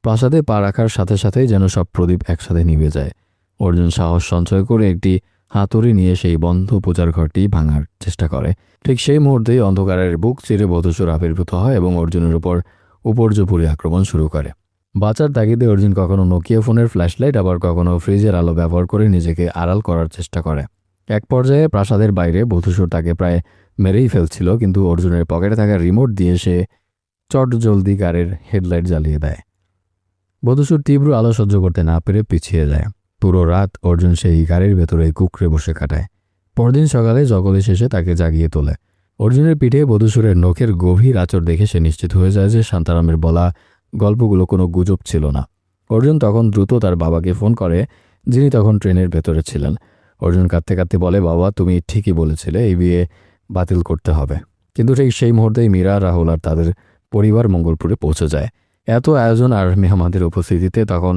প্রাসাদে পা রাখার সাথে সাথেই যেন সব প্রদীপ একসাথে নিভে যায়। অর্জুন সাহস সঞ্চয় করে একটি হাতুড়ি নিয়ে সেই বন্ধ পূজার ঘরটি ভাঙার চেষ্টা করে। ঠিক সেই মুহূর্তেই অন্ধকারের বুক চিরে বধূসুর আবির্ভূত হয় এবং অর্জুনের উপর উপর্যুপরি আক্রমণ শুরু করে। বাঁচার তাগিদে অর্জুন কখনো নোকিয়া ফোনের ফ্ল্যাশলাইট আবার কখনো ফ্রিজের আলো ব্যবহার করে নিজেকে আড়াল করার চেষ্টা করে। এক পর্যায়ে প্রাসাদের বাইরে বধূসুর তাকে প্রায় মেরেই ফেলছিল, কিন্তু অর্জুনের পকেটে থাকা রিমোট দিয়ে সে চটজলদি গাড়ির হেডলাইট জ্বালিয়ে দেয়। বধূসুর তীব্র আলো সহ্য করতে না পেরে পিছিয়ে যায়। পুরো রাত অর্জুন সেই গাড়ির ভেতরে কুঁকড়ে বসে কাটায়। পরদিন সকালে জগদীশ এসে তাকে জাগিয়ে তোলে। অর্জুনের পিঠে বধূসুরের নখের গভীর আঁচড় দেখে সে নিশ্চিত হয়ে যায় যে শান্তারামের বলা গল্পগুলো কোনো গুজব ছিল না। অর্জুন তখন দ্রুত তার বাবাকে ফোন করে, যিনি তখন ট্রেনের ভেতরে ছিলেন। অর্জুন কাঁদতে কাঁদতে বলে, বাবা তুমি ঠিকই বলেছিলে, এই বিয়ে বাতিল করতে হবে। কিন্তু ঠিক সেই মুহূর্তেই মীরা, রাহুল আর তাদের পরিবার মঙ্গলপুরে পৌঁছে যায়। এত আয়োজন আর মেহমানদের উপস্থিতিতে তখন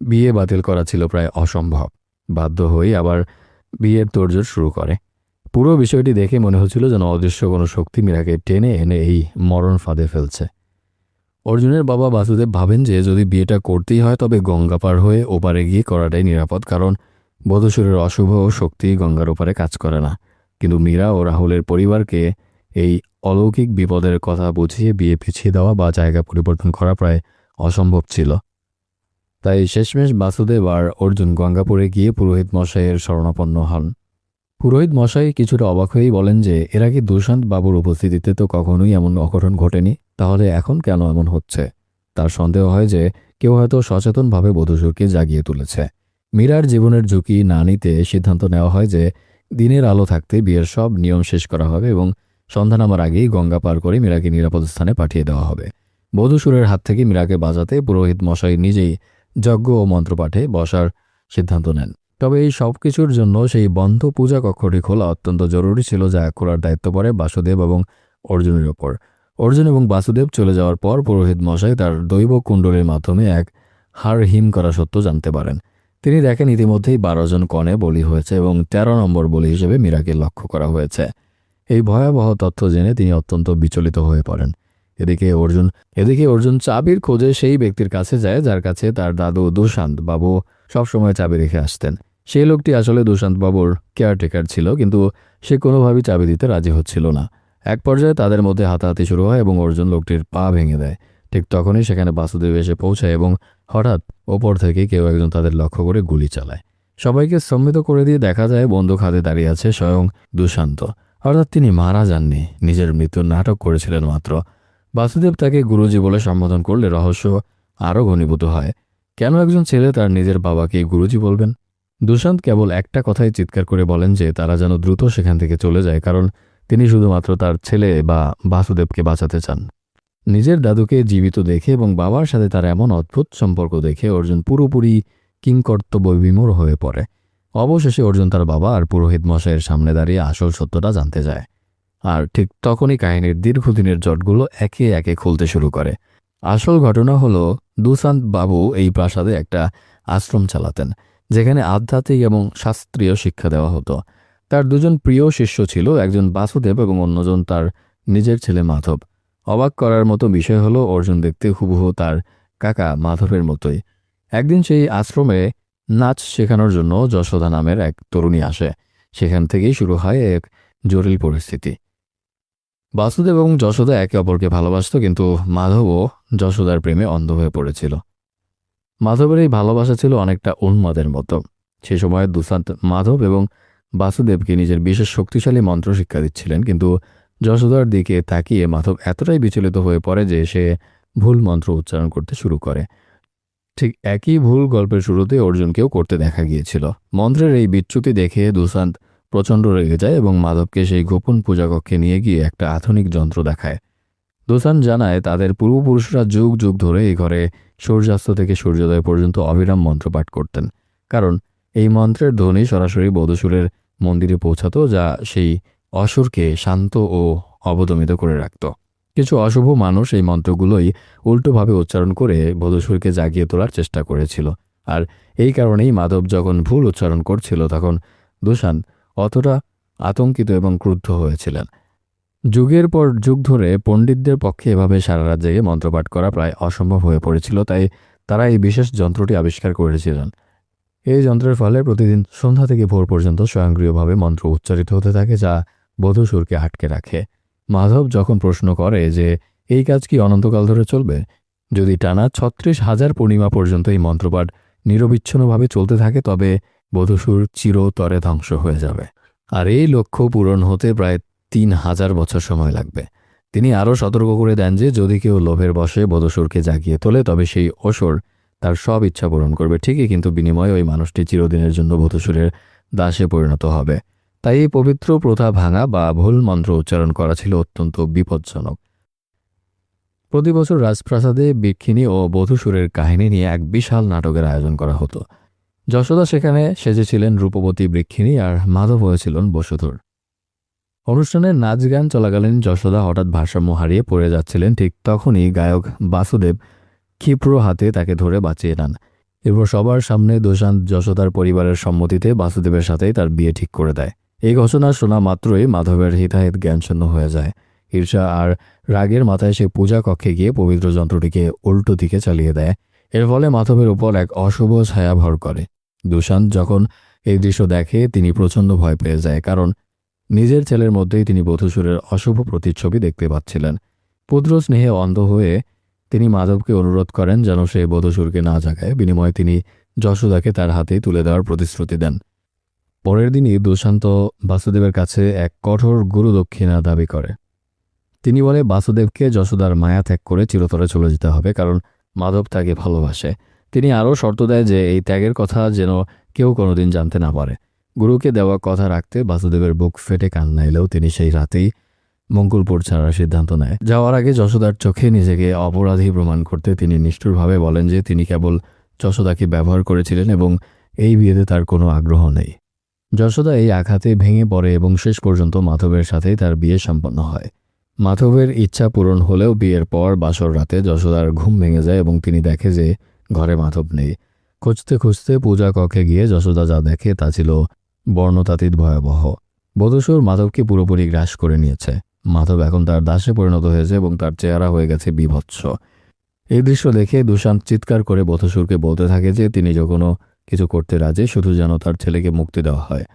বিয়ে বাতিল করা ছিল প্রায় অসম্ভব। বাধ্য হয়ে আবার বিয়ের তোড়জোড় শুরু করে। পুরো বিষয়টি দেখে মনে হচ্ছিল যেন অদৃশ্য কোনো শক্তি মীরাকে টেনে এনে এই মরণ ফাঁদে ফেলছে। অর্জুনের বাবা বাসুদেব ভাবেন যে যদি বিয়েটা করতেই হয় তবে গঙ্গা পার হয়ে ওপারে গিয়ে করাটাই নিরাপদ, কারণ বধূসুরের অশুভ শক্তি গঙ্গার ওপারে কাজ করে না। কিন্তু মীরা ও রাহুলের পরিবারকে এই অলৌকিক বিপদের কথা বুঝিয়ে বিয়ে পিছিয়ে দেওয়া বা জায়গা পরিবর্তন করা প্রায় অসম্ভব ছিল। তাই শেষমেশ বাসুদেব আর অর্জুন গঙ্গাপুরে গিয়ে পুরোহিত মশাইয়ের শরণাপন্ন হন। পুরোহিত মশাই কিছুটা অবাক হয়েই বলেন যে এর আগে দুশান্ত বাবুর উপস্থিতিতে তো কখনোই এমন অঘটন ঘটেনি, তাহলে এখন কেন এমন হচ্ছে? তার সন্দেহ হয় যে কেউ হয়তো সচেতনভাবে বধূসুরকে জাগিয়ে তুলেছে। মীরার জীবনের ঝুঁকি না নিতে সিদ্ধান্ত নেওয়া হয় যে দিনের আলো থাকতে বিয়ের সব নিয়ম শেষ করা হবে এবং সন্ধ্যা নামার আগেই গঙ্গা পার করে মীরাকে নিরাপদ স্থানে পাঠিয়ে দেওয়া হবে। বধূসুরের হাত থেকে মীরাকে বাঁচাতে পুরোহিত মশাই নিজেই যজ্ঞ ও মন্ত্রপাঠে বসার সিদ্ধান্ত নেন। তবে এই সব কিছুর জন্য সেই বন্ধ পূজা কক্ষটি খোলা অত্যন্ত জরুরি ছিল, যা খোলার দায়িত্ব পড়ে বাসুদেব এবং অর্জুনের ওপর। অর্জুন এবং বাসুদেব চলে যাওয়ার পর পুরোহিত মশাই তার দৈব কুণ্ডলীর মাধ্যমে এক হাড় হিম করা সত্য জানতে পারেন। তিনি দেখেন ইতিমধ্যেই 12 জন কনে বলি হয়েছে এবং 13 নম্বর বলি হিসেবে মীরাকে লক্ষ্য করা হয়েছে। এই ভয়াবহ তথ্য জেনে তিনি অত্যন্ত বিচলিত হয়ে পড়েন। এদিকে অর্জুন চাবির খোঁজে সেই ব্যক্তির কাছে যায় যার কাছে তার দাদু দুশান্ত বাবু সবসময় চাবি রেখে আসতেন। সেই লোকটি আসলে দুশান্ত বাবুর কেয়ারটেকার ছিল, কিন্তু সে কোনোভাবেই চাবি দিতে রাজি হচ্ছিল না। এক পর্যায়ে তাদের মধ্যে হাতাহাতি শুরু হয় এবং অর্জুন লোকটির পা ভেঙে দেয়। ঠিক তখনই সেখানে বাসুদেব এসে পৌঁছায় এবং হঠাৎ ওপর থেকে কেউ একজন তাদের লক্ষ্য করে গুলি চালায়। সবাইকে স্তম্ভিত করে দিয়ে দেখা যায় বন্দুক হাতে দাঁড়িয়ে আছে স্বয়ং দুশান্ত। অর্থাৎ তিনি মারা যাননি, নিজের মৃত্যুর নাটক করেছিলেন মাত্র। বাসুদেব তাকে গুরুজি বলে সম্বোধন করলে রহস্য আরও ঘনীভূত হয়। কেন একজন ছেলে তার নিজের বাবাকে গুরুজি বলবেন? দুশান্ত কেবল একটা কথাই চিৎকার করে বলেন যে তারা যেন দ্রুত সেখান থেকে চলে যায়, কারণ তিনি শুধুমাত্র তার ছেলে বা বাসুদেবকে বাঁচাতে চান। নিজের দাদুকে জীবিত দেখে এবং বাবার সাথে তার এমন অদ্ভুত সম্পর্ক দেখে অর্জুন পুরোপুরি কিংকর্তব্য বিমূঢ় হয়ে পড়ে। অবশেষে অর্জুন তার বাবা আর পুরোহিত মশাইয়ের সামনে দাঁড়িয়ে আসল সত্যটা জানতে যায়। আর ঠিক তখনই কাহিনীর দীর্ঘদিনের জটগুলো একে একে খুলতে শুরু করে। আসল ঘটনা হলো, দুশান্ত বাবু এই প্রাসাদে একটা আশ্রম চালাতেন, যেখানে আধ্যাত্মিক এবং শাস্ত্রীয় শিক্ষা দেওয়া হতো। তার দুজন প্রিয় শিষ্য ছিল, একজন বাসুদেব এবং অন্যজন তার নিজের ছেলে মাধব। অবাক করার মতো বিষয় হলো, অর্জুন দেখতে হুবহু তার কাকা মাধবের মতোই। একদিন সেই আশ্রমে নাচ শেখানোর জন্য যশোদা নামের এক তরুণী আসে। সেখান থেকেই শুরু হয় এক জটিল পরিস্থিতি। বাসুদেব এবং যশোদা একে অপরকে ভালোবাসত, কিন্তু মাধবও যশোদার প্রেমে অন্ধ হয়ে পড়েছিল। মাধবের এই ভালোবাসা ছিল অনেকটা উন্মাদের মতো। সে সময় দুশান্ত মাধব এবং বাসুদেবকে নিজের বিশেষ শক্তিশালী মন্ত্র শিক্ষা দিচ্ছিলেন, কিন্তু যশোদার দিকে তাকিয়ে মাধব এতটাই বিচলিত হয়ে পড়ে যে সে ভুল মন্ত্র উচ্চারণ করতে শুরু করে। ঠিক একই ভুল গল্পের শুরুতে অর্জুনকেও করতে দেখা গিয়েছিল। মন্ত্রের এই বিচ্যুতি দেখে দুশান্ত প্রচণ্ড রেগে যায় এবং মাধবকে সেই গোপন পূজাকক্ষে নিয়ে গিয়ে একটা আধুনিক যন্ত্র দেখায়। দুশান্ত জানায় তাদের পূর্বপুরুষরা যুগ যুগ ধরে এই ঘরে সূর্যাস্ত থেকে সূর্যোদয় পর্যন্ত অবিরাম মন্ত্রপাঠ করতেন, কারণ এই মন্ত্রের ধ্বনি সরাসরি বধূসুরের মন্দিরে পৌঁছাতো, যা সেই অসুরকে শান্ত ও অবদমিত করে রাখত। কিছু অশুভ মানুষ এই মন্ত্রগুলোই উল্টোভাবে উচ্চারণ করে বধূসুরকে জাগিয়ে তোলার চেষ্টা করেছিল। আর এই কারণেই মাধব যখন ভুল উচ্চারণ করছিল তখন দুশান্ত অতটা আতঙ্কিত এবং ক্রুদ্ধ হয়েছিলেন। যুগের পর যুগ ধরে পণ্ডিতদের পক্ষে এভাবে সারা রাত জেগে মন্ত্রপাঠ করা প্রায় অসম্ভব হয়ে পড়েছিল, তাই তারা এই বিশেষ যন্ত্রটি আবিষ্কার করেছিলেন। এই যন্ত্রের ফলে প্রতিদিন সন্ধ্যা থেকে ভোর পর্যন্ত স্বয়ংক্রিয়ভাবে মন্ত্র উচ্চারিত হতে থাকে, যা বধূসুরকে আটকে রাখে। মাধব যখন প্রশ্ন করে যে এই কাজ কি অনন্তকাল ধরে চলবে, যদি টানা ৩৬,০০০ পূর্ণিমা পর্যন্ত এই মন্ত্রপাঠ নিরবিচ্ছিন্নভাবে চলতে থাকে, তবে বধূসুর চিরতরে ধ্বংস হয়ে যাবে। আর এই লক্ষ্য পূরণ হতে প্রায় ৩,০০০ বছর সময় লাগবে। তিনি আরও সতর্ক করে দেন যে যদি কেউ লোভের বশে বধূসুরকে জাগিয়ে তোলে, তবে সেই অসুর তার সব ইচ্ছা পূরণ করবে ঠিকই, কিন্তু বিনিময়ে ওই মানুষটি চিরদিনের জন্য বধূসুরের দাসে পরিণত হবে। তাই এই পবিত্র প্রথা ভাঙা বা ভুল মন্ত্র উচ্চারণ করা ছিল অত্যন্ত বিপজ্জনক। প্রতি বছর রাজপ্রাসাদে বিক্ষিণী ও বধূসুরের কাহিনী নিয়ে এক বিশাল নাটকের আয়োজন করা হতো। যশোদা সেখানে সেজেছিলেন রূপবতী বৃক্ষিণী আর মাধব হয়েছিলেন বসুধর। অনুষ্ঠানের নাচ গান চলাকালীন যশোদা হঠাৎ ভারসাম্য হারিয়ে পড়ে যাচ্ছিলেন। ঠিক তখনই গায়ক বাসুদেব ক্ষিপ্র হাতে তাকে ধরে বাঁচিয়ে নেন। এরপর সবার সামনে দুশান্ত যশোদার পরিবারের সম্মতিতে বাসুদেবের সাথেই তার বিয়ে ঠিক করে দেয়। এই ঘোষণা শোনা মাত্রই মাধবের হিতাহিত জ্ঞানশূন্য হয়ে যায়। ঈর্ষা আর রাগের মাথায় সে পূজা কক্ষে গিয়ে পবিত্র যন্ত্রটিকে উল্টো দিকে চালিয়ে দেয়। এর ফলে মাধবের উপর এক অশুভ ছায়া ভর করে। দুশান্ত যখন এই দৃশ্য দেখে তিনি প্রচণ্ড ভয় পেয়ে যায়, কারণ নিজের ছেলের মধ্যেই তিনি বধূসুরের অশুভ প্রতিচ্ছবি দেখতে পাচ্ছিলেন। পুত্র স্নেহে অন্ধ হয়ে তিনি মাধবকে অনুরোধ করেন যেন সে বধূসুরকে না জাগায়। বিনিময়ে তিনি যশোদাকে তার হাতেই তুলে দেওয়ার প্রতিশ্রুতি দেন। পরের দিনই দুশান্ত বাসুদেবের কাছে এক কঠোর গুরুদক্ষিণা দাবি করে। তিনি বলে বাসুদেবকে যশোদার মায়া ত্যাগ করে চিরতরে চলে যেতে হবে, কারণ মাধব তাকে ভালোবাসে। তিনি আরও শর্ত দেয় যে এই ত্যাগের কথা যেন কেউ কোনোদিন জানতে না পারে। গুরুকে দেওয়া কথা রাখতে বাসুদেবের বুক ফেটে কান্না এলেও তিনি সেই রাতেই মঙ্গলপুর ছাড়ার সিদ্ধান্ত নেয়। যাওয়ার আগে যশোদার চোখে নিজেকে অপরাধী প্রমাণ করতে তিনি নিষ্ঠুরভাবে বলেন যে তিনি কেবল যশোদাকে ব্যবহার করেছিলেন এবং এই বিয়েতে তার কোনো আগ্রহ নেই। যশোদা এই আঘাতে ভেঙে পড়ে এবং শেষ পর্যন্ত মাধবের সাথেই তার বিয়ে সম্পন্ন হয়। মাধবের ইচ্ছা পূরণ হলেও বিয়ের পর বাসর রাতে যশোদার ঘুম ভেঙে যায় এবং তিনি দেখে যে ঘরে মাধব নেই। খুঁজতে খুঁজতে পূজা কক্ষে গিয়ে যশোদা যা দেখে তা ছিল বর্ণতাতীত ভয়াবহ। বধূসুর মাধবকে পুরোপুরি গ্রাস করে নিয়েছে। মাধব এখন তার দাসে পরিণত হয়েছে এবং তার চেহারা হয়ে গেছে বীভৎস। এই দৃশ্য দেখে দুশান্ত চিৎকার করে বধূসুরকে বলতে থাকে যে তিনি যে কোনো কিছু করতে রাজি, শুধু যেন তার ছেলেকে মুক্তি দেওয়া হয়।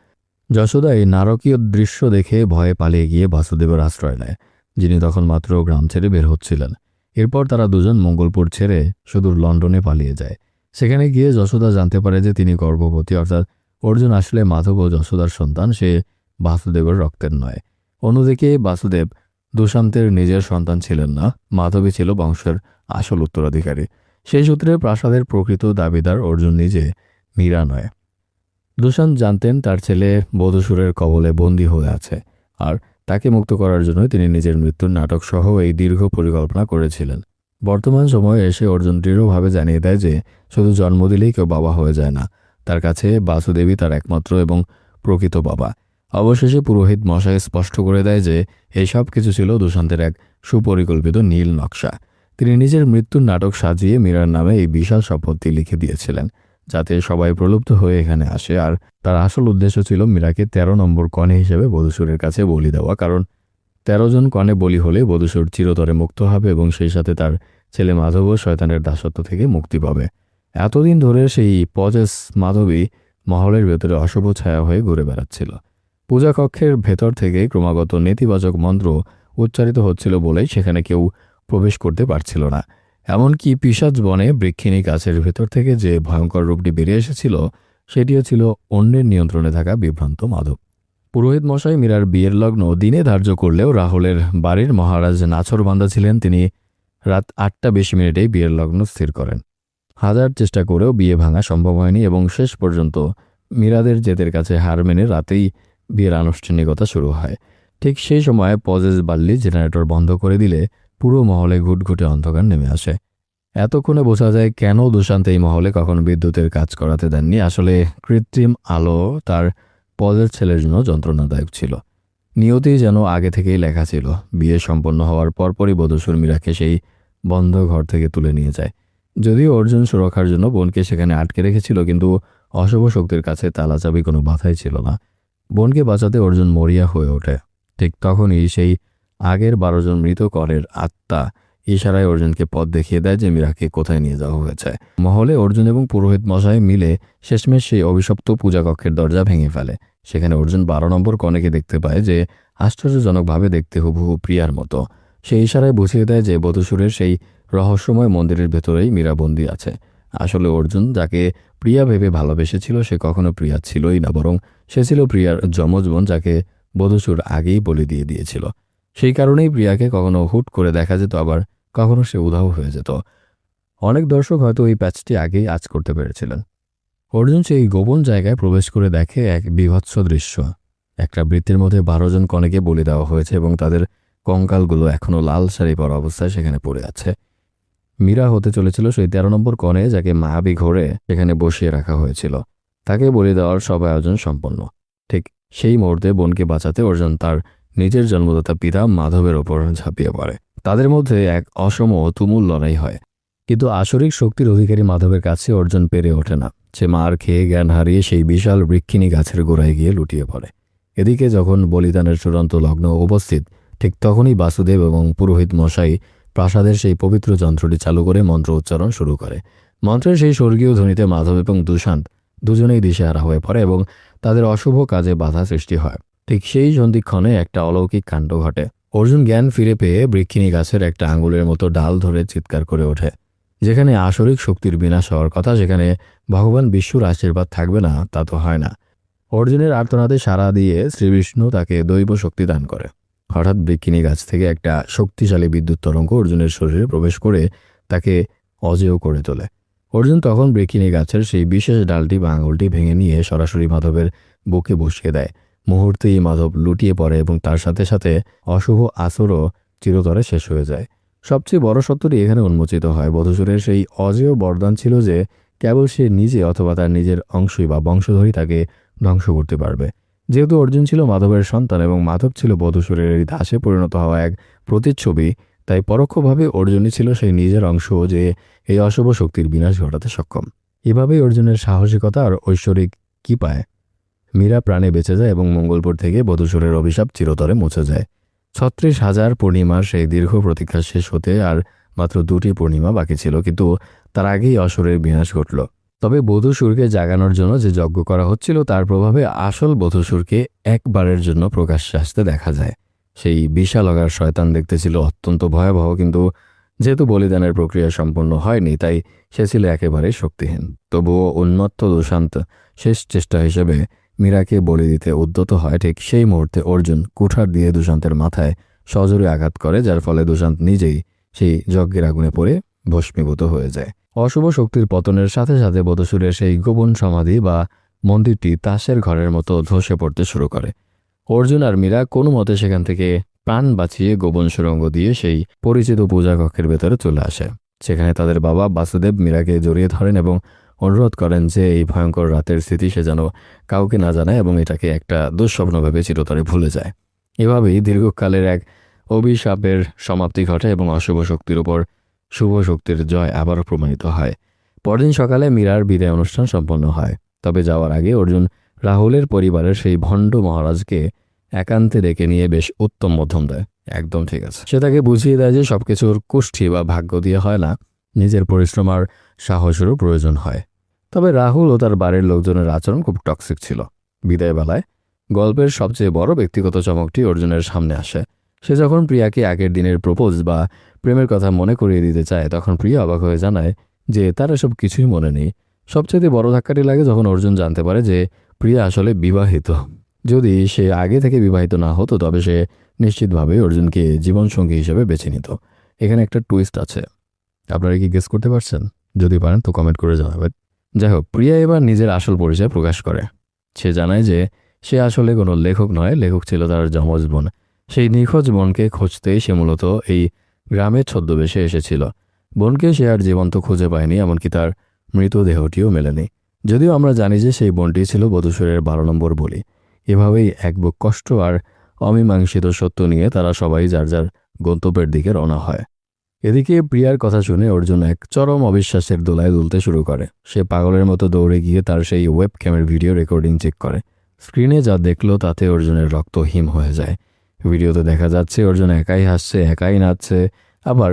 যশোদা এই নারকীয় দৃশ্য দেখে ভয়ে পালিয়ে গিয়ে বাসুদেবের আশ্রয় নেয়, যিনি তখন মাত্র গ্রাম ছেড়ে বের হচ্ছিলেন। এরপর তারা দুজন মঙ্গলপুর ছেড়ে সুদূর লন্ডনে পালিয়ে যায়। সেখানে গিয়ে যশোদা জানতে পারে যে তিনি গর্ভবতী, অর্থাৎ অর্জুন আসলে মাধব ও যশোদার সন্তান, সে বাসুদেবের রক্তের নয়। অন্যদিকে বাসুদেব দুষ্যান্তের নিজের সন্তান ছিলেন না, মাধবী ছিল বংশের আসল উত্তরাধিকারী। সেই সূত্রে প্রাসাদের প্রকৃত দাবিদার অর্জুন নিজে, মীরা নয়। দুষ্যান্ত জানতেন তার ছেলে বধূসুরের কবলে বন্দী হয়ে আছে, আর তাকে মুক্ত করার জন্য তিনি নিজের মৃত্যুর নাটক সহ এই দীর্ঘ পরিকল্পনা করেছিলেন। বর্তমান সময়ে এসে অর্জুন দৃঢ়ভাবে জানিয়ে দেয় যে শুধু জন্ম দিলেই কেউ বাবা হয়ে যায় না, তার কাছে বাসুদেবী তার একমাত্র এবং প্রকৃত বাবা। অবশেষে পুরোহিত মশাই স্পষ্ট করে দেয় যে এই সব কিছু ছিল দুষ্যান্তের এক সুপরিকল্পিত নীল নকশা। তিনি নিজের মৃত্যুর নাটক সাজিয়ে মীরার নামে এই বিশাল সম্পত্তি লিখে দিয়েছিলেন, যাতে সবাই প্রলুব্ধ হয়ে এখানে আসে। আর তার আসল উদ্দেশ্য ছিল মীরাকে 13 নম্বর কনে হিসেবে বধূসুরের কাছে বলি দেওয়া, কারণ 13 জন কনে বলি হলে বধূসুর চিরতরে মুক্ত হবে এবং সেই সাথে তার ছেলে মাধব শয়তানের দাসত্ব থেকে মুক্তি পাবে। এতদিন ধরে সেই পজেস মাধবী মহলের ভেতরে অশুভ ছায়া হয়ে ঘুরে বেড়াচ্ছিল। পূজা কক্ষের ভেতর থেকে ক্রমাগত নেতিবাচক মন্ত্র উচ্চারিত হচ্ছিল বলেই সেখানে কেউ প্রবেশ করতে পারছিল না। এমনকি পিশাচ বনে বৃক্ষিণী গাছের ভেতর থেকে যে ভয়ঙ্কর রূপটি বেরিয়ে এসেছিল, সেটিও ছিল অন্যের নিয়ন্ত্রণে থাকা বিভ্রান্ত মাধব। পুরোহিত মশাই মীরার বিয়ের লগ্ন দিনে ধার্য করলেও রাহুলের বাড়ির মহারাজ নাছরবান্দা ছিলেন। তিনি রাত 8:20 বিয়ের লগ্ন স্থির করেন। হাজার চেষ্টা করেও বিয়ে ভাঙা সম্ভব হয়নি এবং শেষ পর্যন্ত মীরাদের জেদের কাছে হার মেনে রাতেই বিয়ের আনুষ্ঠানিকতা শুরু হয়। ঠিক সেই সময় পজেস বাল্লি জেনারেটর বন্ধ করে দিলে পুরো মহলে ঘুটঘুটে অন্ধকার নেমে আসে। এতক্ষণে বোঝা যায় কেন দুষ্যান্ত এই মহলে কখনো বিদ্যুতের কাজ করাতে দেননি। আসলে কৃত্রিম আলো তার পজের ছেলের জন্য যন্ত্রণাদায়ক ছিল। নিয়তি যেন আগে থেকেই লেখা ছিল, বিয়ে সম্পন্ন হওয়ার পরপরই বধূসুর মীরাকে সেই বন্ধ ঘর থেকে তুলে নিয়ে যায়। যদিও অর্জুন সুরক্ষার জন্য বোনকে সেখানে আটকে রেখেছিল, কিন্তু অশুভ শক্তির কাছে তালা চাবি কোনো বাধাই ছিল না। বোনকে বাঁচাতে অর্জুন মরিয়া হয়ে ওঠে। ঠিক তখনই সেই আগের 12 জন মৃত করের আত্মা ইশারায় অর্জুনকে পথ দেখিয়ে দেয় যে মীরাকে কোথায় নিয়ে যাওয়া হয়েছে। মহলে অর্জুন এবং পুরোহিত মশাই মিলে শেষমেশ সেই অভিশপ্ত পূজা কক্ষের দরজা ভেঙে ফেলে। সেখানে অর্জুন 12 নম্বর কনেকে দেখতে পায়, যে আশ্চর্যজনকভাবে দেখতে হুবহু প্রিয়ার মতো। সেই ইশারায় বুঝিয়ে দেয় যে বধূসুরের সেই রহস্যময় মন্দিরের ভেতরেই মীরা বন্দী আছে। আসলে অর্জুন যাকে প্রিয়া ভেবে ভালোবেসেছিল, সে কখনো প্রিয়া ছিলই না, বরং সে ছিল প্রিয়ার যমজ বোন, যাকে বধূসুর আগেই বলি দিয়ে দিয়েছিল। সেই কারণেই প্রিয়াকে কখনো হুট করে দেখা যেত, আবার কখনো সে উধাও হয়ে যেত। অনেক দর্শক হয়তো এই প্যাচটি আগেই আঁচ করতে পেরেছিলেন। অর্জুন সেই গোপন জায়গায় প্রবেশ করে দেখে এক বীভৎস দৃশ্য। একটা বৃত্তের মধ্যে 12 জন কনেকে বলি দেওয়া হয়েছে এবং তাদের কঙ্কালগুলো এখনও লাল শাড়ি পরা অবস্থায় সেখানে পড়ে আছে। মীরা হতে চলেছিল সেই 13 নম্বর কনে, যাকে মায়াবী ঘোরে সেখানে বসিয়ে রাখা হয়েছিল। তাকে বলি দেওয়ার সব আয়োজন সম্পন্ন। ঠিক সেই মুহূর্তে বোনকে বাঁচাতে অর্জুন তার নিজের জন্মদাতা পিতা মাধবের ওপর ঝাঁপিয়ে পড়ে। তাদের মধ্যে এক অসম তুমুল লড়াই হয়, কিন্তু আসরিক শক্তির অধিকারী মাধবের কাছে অর্জুন পেরে ওঠে না। সে মার খেয়ে জ্ঞান হারিয়ে সেই বিশাল বৃক্ষিণী গাছের গোড়ায় গিয়ে লুটিয়ে পড়ে। এদিকে যখন বলিদানের চূড়ান্ত লগ্ন উপস্থিত, ঠিক তখনই বাসুদেব এবং পুরোহিত মশাই প্রাসাদের সেই পবিত্র যন্ত্রটি চালু করে মন্ত্র উচ্চারণ শুরু করে। মন্ত্রের সেই স্বর্গীয় ধ্বনিতে মাধব এবং দুষ্যান্ত দুজনেই দিশেহারা হয়ে পড়ে এবং তাদের অশুভ কাজে বাধা সৃষ্টি হয়। ঠিক সেই সন্ধিক্ষণে একটা অলৌকিক কাণ্ড ঘটে। অর্জুন জ্ঞান ফিরে পেয়ে বৃক্ষিণী গাছের একটা আঙুলের মতো ডাল ধরে চিৎকার করে ওঠে। যেখানে আসরিক শক্তির বিনাশ হওয়ার কথা, সেখানে ভগবান বিষ্ণুর আশীর্বাদ থাকবে না তা তো হয় না। অর্জুনের আর্তনাদে সাড়া দিয়ে শ্রীবিষ্ণু তাকে দৈব শক্তি দান করে। হঠাৎ বৃক্ষিণী গাছ থেকে একটা শক্তিশালী বিদ্যুৎ তরঙ্গ অর্জুনের শরীরে প্রবেশ করে তাকে অজেয় করে তোলে। অর্জুন তখন বৃক্ষিণী গাছের সেই বিশেষ ডালটি বা আঙুলটি ভেঙে নিয়ে সরাসরি মাধবের বুকে বসিয়ে দেয়। মুহূর্তেই মাধব লুটিয়ে পড়ে এবং তার সাথে সাথে অশুভ আসরও চিরতরে শেষ হয়ে যায়। সবচেয়ে বড় সত্যটি এখানে উন্মোচিত হয়। বধূসুরের সেই অজেয় বরদান ছিল যে কেবল সে নিজে অথবা তার নিজের অংশই বা বংশধরই তাকে ধ্বংস করতে পারবে। যেহেতু অর্জুন ছিল মাধবের সন্তান এবং মাধব ছিল বধূসুরের এই দাসে পরিণত হওয়া এক প্রতিচ্ছবি, তাই পরোক্ষভাবে অর্জুনই ছিল সেই নিজের অংশ যে এই অশুভ শক্তির বিনাশ ঘটাতে সক্ষম। এভাবেই অর্জুনের সাহসিকতা আর ঐশ্বরিক কৃপায় মীরা প্রাণে বেঁচে যায় এবং মঙ্গলপুর থেকে বধূসুরের অভিশাপ চিরতরে মুছে যায়। 36,000 পূর্ণিমার সেই দীর্ঘ প্রতীক্ষা শেষ হতে আর মাত্র 2টি পূর্ণিমা বাকি ছিল, কিন্তু তার আগেই অসুরের বিনাশ ঘটল। তবে বধূসুরকে জাগানোর জন্য যে যজ্ঞ করা হচ্ছিল তার প্রভাবে আসল বধূসুরকে একবারের জন্য প্রকাশ্যে আসতে দেখা যায়। সেই বিশালকার শয়তান দেখতে ছিল অত্যন্ত ভয়াবহ, কিন্তু যেহেতু বলিদানের প্রক্রিয়া সম্পূর্ণ হয়নি তাই সে ছিল একেবারেই শক্তিহীন। তবুও উন্মত্ত দুশান্ত শেষ চেষ্টা হিসেবে মীরাকে বলি দিতে উদ্যত হয়। ঠিক সেই মুহূর্তে অর্জুন কুঠার দিয়ে দুশান্তের মাথায় সজোরে আঘাত করে, যার ফলে দুশান্ত নিজেই সেই যজ্ঞের আগুনে পড়ে ভস্মীভূত হয়ে যায়। অশুভ শক্তির পতনের সাথে সাথে বধূসুরের সেই গোপন সমাধি বা মন্দিরটি তাসের ঘরের মতো ধসে পড়তে শুরু করে। অর্জুন আর মীরা কোনো মতে সেখান থেকে প্রাণ বাঁচিয়ে গোপন সুড়ঙ্গ দিয়ে সেই পরিচিত পূজা কক্ষের ভেতরে চলে আসে। সেখানে তাদের বাবা বাসুদেব মীরাকে জড়িয়ে ধরেন এবং অনুরোধ করেন যে এই ভয়ঙ্কর রাতের স্মৃতি সে যেন কাউকে না জানায় এবং এটাকে একটা দুঃস্বপ্ন ভেবে চিরতরে ভুলে যায়। এভাবেই দীর্ঘকালের এক অভিশাপের সমাপ্তি ঘটে এবং অশুভ শক্তির উপর শুভ শক্তির জয় আবারও প্রমাণিত হয়। পরদিন সকালে মীরার বিদায় অনুষ্ঠান সম্পন্ন হয়। তবে যাওয়ার আগে অর্জুন রাহুলের পরিবারের সেই ভণ্ড মহারাজকে একান্তে ডেকে নিয়ে বেশ উত্তম মধ্যম দেয়। একদম ঠিক আছে। সে তাকে বুঝিয়ে দেয় যে সবকিছুর কুষ্ঠি বা ভাগ্য দিয়ে হয় না, নিজের পরিশ্রম আর সাহসেরও প্রয়োজন হয়। তবে রাহুল ও তার বাড়ির লোকজনের আচরণ খুব টক্সিক ছিল। বিদায় বেলায় গল্পের সবচেয়ে বড় ব্যক্তিগত চমকটি অর্জুনের সামনে আসে। সে যখন প্রিয়াকে আগের দিনের প্রপোজ বা প্রেমের কথা মনে করিয়ে দিতে চায় তখন প্রিয়া অবাক হয়ে জানায় যে তার এসব কিছুই মনে নেই। সবচেয়ে বড় ধাক্কাটি লাগে যখন অর্জুন জানতে পারে যে প্রিয়া আসলে বিবাহিত। যদি সে আগে থেকে বিবাহিত না হতো তবে সে নিশ্চিতভাবে অর্জুনকে জীবনসঙ্গী হিসেবে বেছে নিত। এখানে একটা টুইস্ট আছে, আপনারা কি গেস করতে পারছেন? যদি পারেন তো কমেন্ট করে জানাবেন। যাই হোক, প্রিয়া এবার নিজের আসল পরিচয় প্রকাশ করে। সে জানায় যে সে আসলে কোনো লেখক নয়, লেখক ছিল তার যমজ বোন। সেই নিখোঁজ বোনকে খুঁজতেই সে মূলত এই গ্রামের ছদ্মবেশে এসেছিল। বোনকে সে আর জীবন্ত খুঁজে পায়নি, এমনকি তার মৃতদেহটিও মেলেনি। যদিও আমরা জানি যে সেই বোনটি ছিল বধূসুরের 12 নম্বর বলি। এভাবেই এক বুক কষ্ট আর অমীমাংসিত সত্য নিয়ে তারা সবাই যার যার গন্তব্যের দিকে রওনা হয়। এদিকে প্রিয়ার কথা শুনে অর্জুন এক চরম অবিশ্বাসের দোলায় দুলতে শুরু করে। সে পাগলের মতো দৌড়ে গিয়ে তার সেই ওয়েব ক্যামের ভিডিও রেকর্ডিং চেক করে। স্ক্রিনে যা দেখলো তাতে অর্জুনের রক্ত হিম হয়ে যায়। ভিডিওতে দেখা যাচ্ছে অর্জুন একাই হাসছে, একাই নাচছে, আবার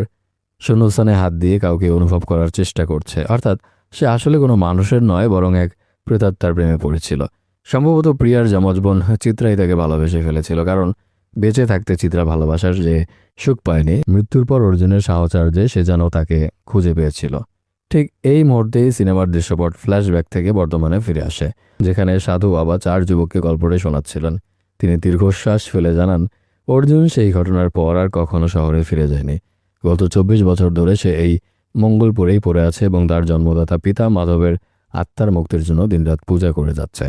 শূন্যস্থানে হাত দিয়ে কাউকে অনুভব করার চেষ্টা করছে। অর্থাৎ সে আসলে কোনো মানুষের নয়, বরং এক প্রেতাত্মার প্রেমে পড়েছিল। সম্ভবত প্রিয়ার যমজ বোন চিত্রাই তাকে ভালোবেসে ফেলেছিল, কারণ বেঁচে থাকতে চিত্রা ভালোবাসার যে সুখ পায়নি, মৃত্যুর পর অর্জুনের সাহচর্যে সে যেন তাকে খুঁজে পেয়েছিল। ঠিক এই মুহূর্তেই সিনেমার দৃশ্যপট ফ্ল্যাশব্যাক থেকে বর্তমানে ফিরে আসে, যেখানে সাধু বাবা 4 যুবককে গল্পটি শোনাচ্ছিলেন। তিনি দীর্ঘশ্বাস ফেলে জানান অর্জুন সেই ঘটনার পর আর কখনো শহরে ফিরে যায়নি। গত 24 বছর ধরে সে এই মঙ্গলপুরেই পড়ে আছে এবং তার জন্মদাতা পিতা মাধবের আত্মার মুক্তির জন্য দিনরাত পূজা করে যাচ্ছে।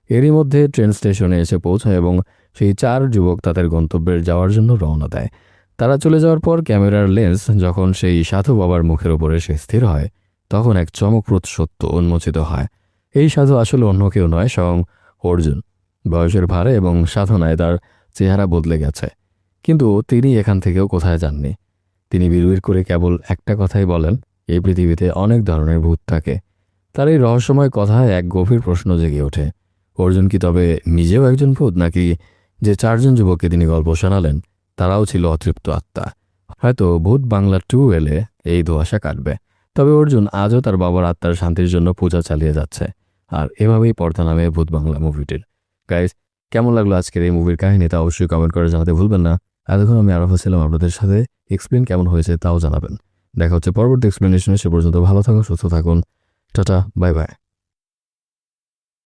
এরই মধ্যে ট্রেন স্টেশনে এসে পৌঁছায় এবং সেই 4 যুবক তাদের গন্তব্যের যাওয়ার জন্য রওনা দেয়। তারা চলে যাওয়ার পর ক্যামেরার লেন্স যখন সেই সাধু বাবার মুখের উপরে এসে স্থির হয় তখন এক চমকপ্রদ সত্য উন্মোচিত হয়। এই সাধু আসলে অন্য কেউ নয়, স্বয়ং অর্জুন। বয়সের ভারে এবং সাধনায় তার চেহারা বদলে গেছে, কিন্তু তিনি এখান থেকেও কোথায় যাননি। তিনি বিড়বিড় করে কেবল একটা কথাই বলেন, এই পৃথিবীতে অনেক ধরনের ভূত থাকে। তার এই রহস্যময় কথায় এক গভীর প্রশ্ন জেগে ওঠে, অর্জুন কি তবে নিজেও একজন ভূত, নাকি যে 4 জন যুবককে তিনি গল্প শোনালেন তারাও ছিল অতৃপ্ত আত্মা? হয়তো ভূত বাংলা 2 এলে এই ধোঁয়াশা কাটবে। তবে অর্জুন আজও তার বাবার আত্মার শান্তির জন্য পূজা চালিয়ে যাচ্ছে। আর এভাবেই পর্দা নামে ভূত বাংলা মুভিটির। গাইজ, কেমন লাগলো আজকের এই মুভির কাহিনী তা অবশ্যই কমেন্ট করে জানাতে ভুলবেন না। এতক্ষণ আমি আরাফা ছিলাম আপনাদের সাথে। এক্সপ্লেন কেমন হয়েছে তাও জানাবেন। দেখা হচ্ছে পরবর্তী এক্সপ্লেনেশনে। সে পর্যন্ত ভালো থাকুন, সুস্থ থাকুন। Tata, bye bye.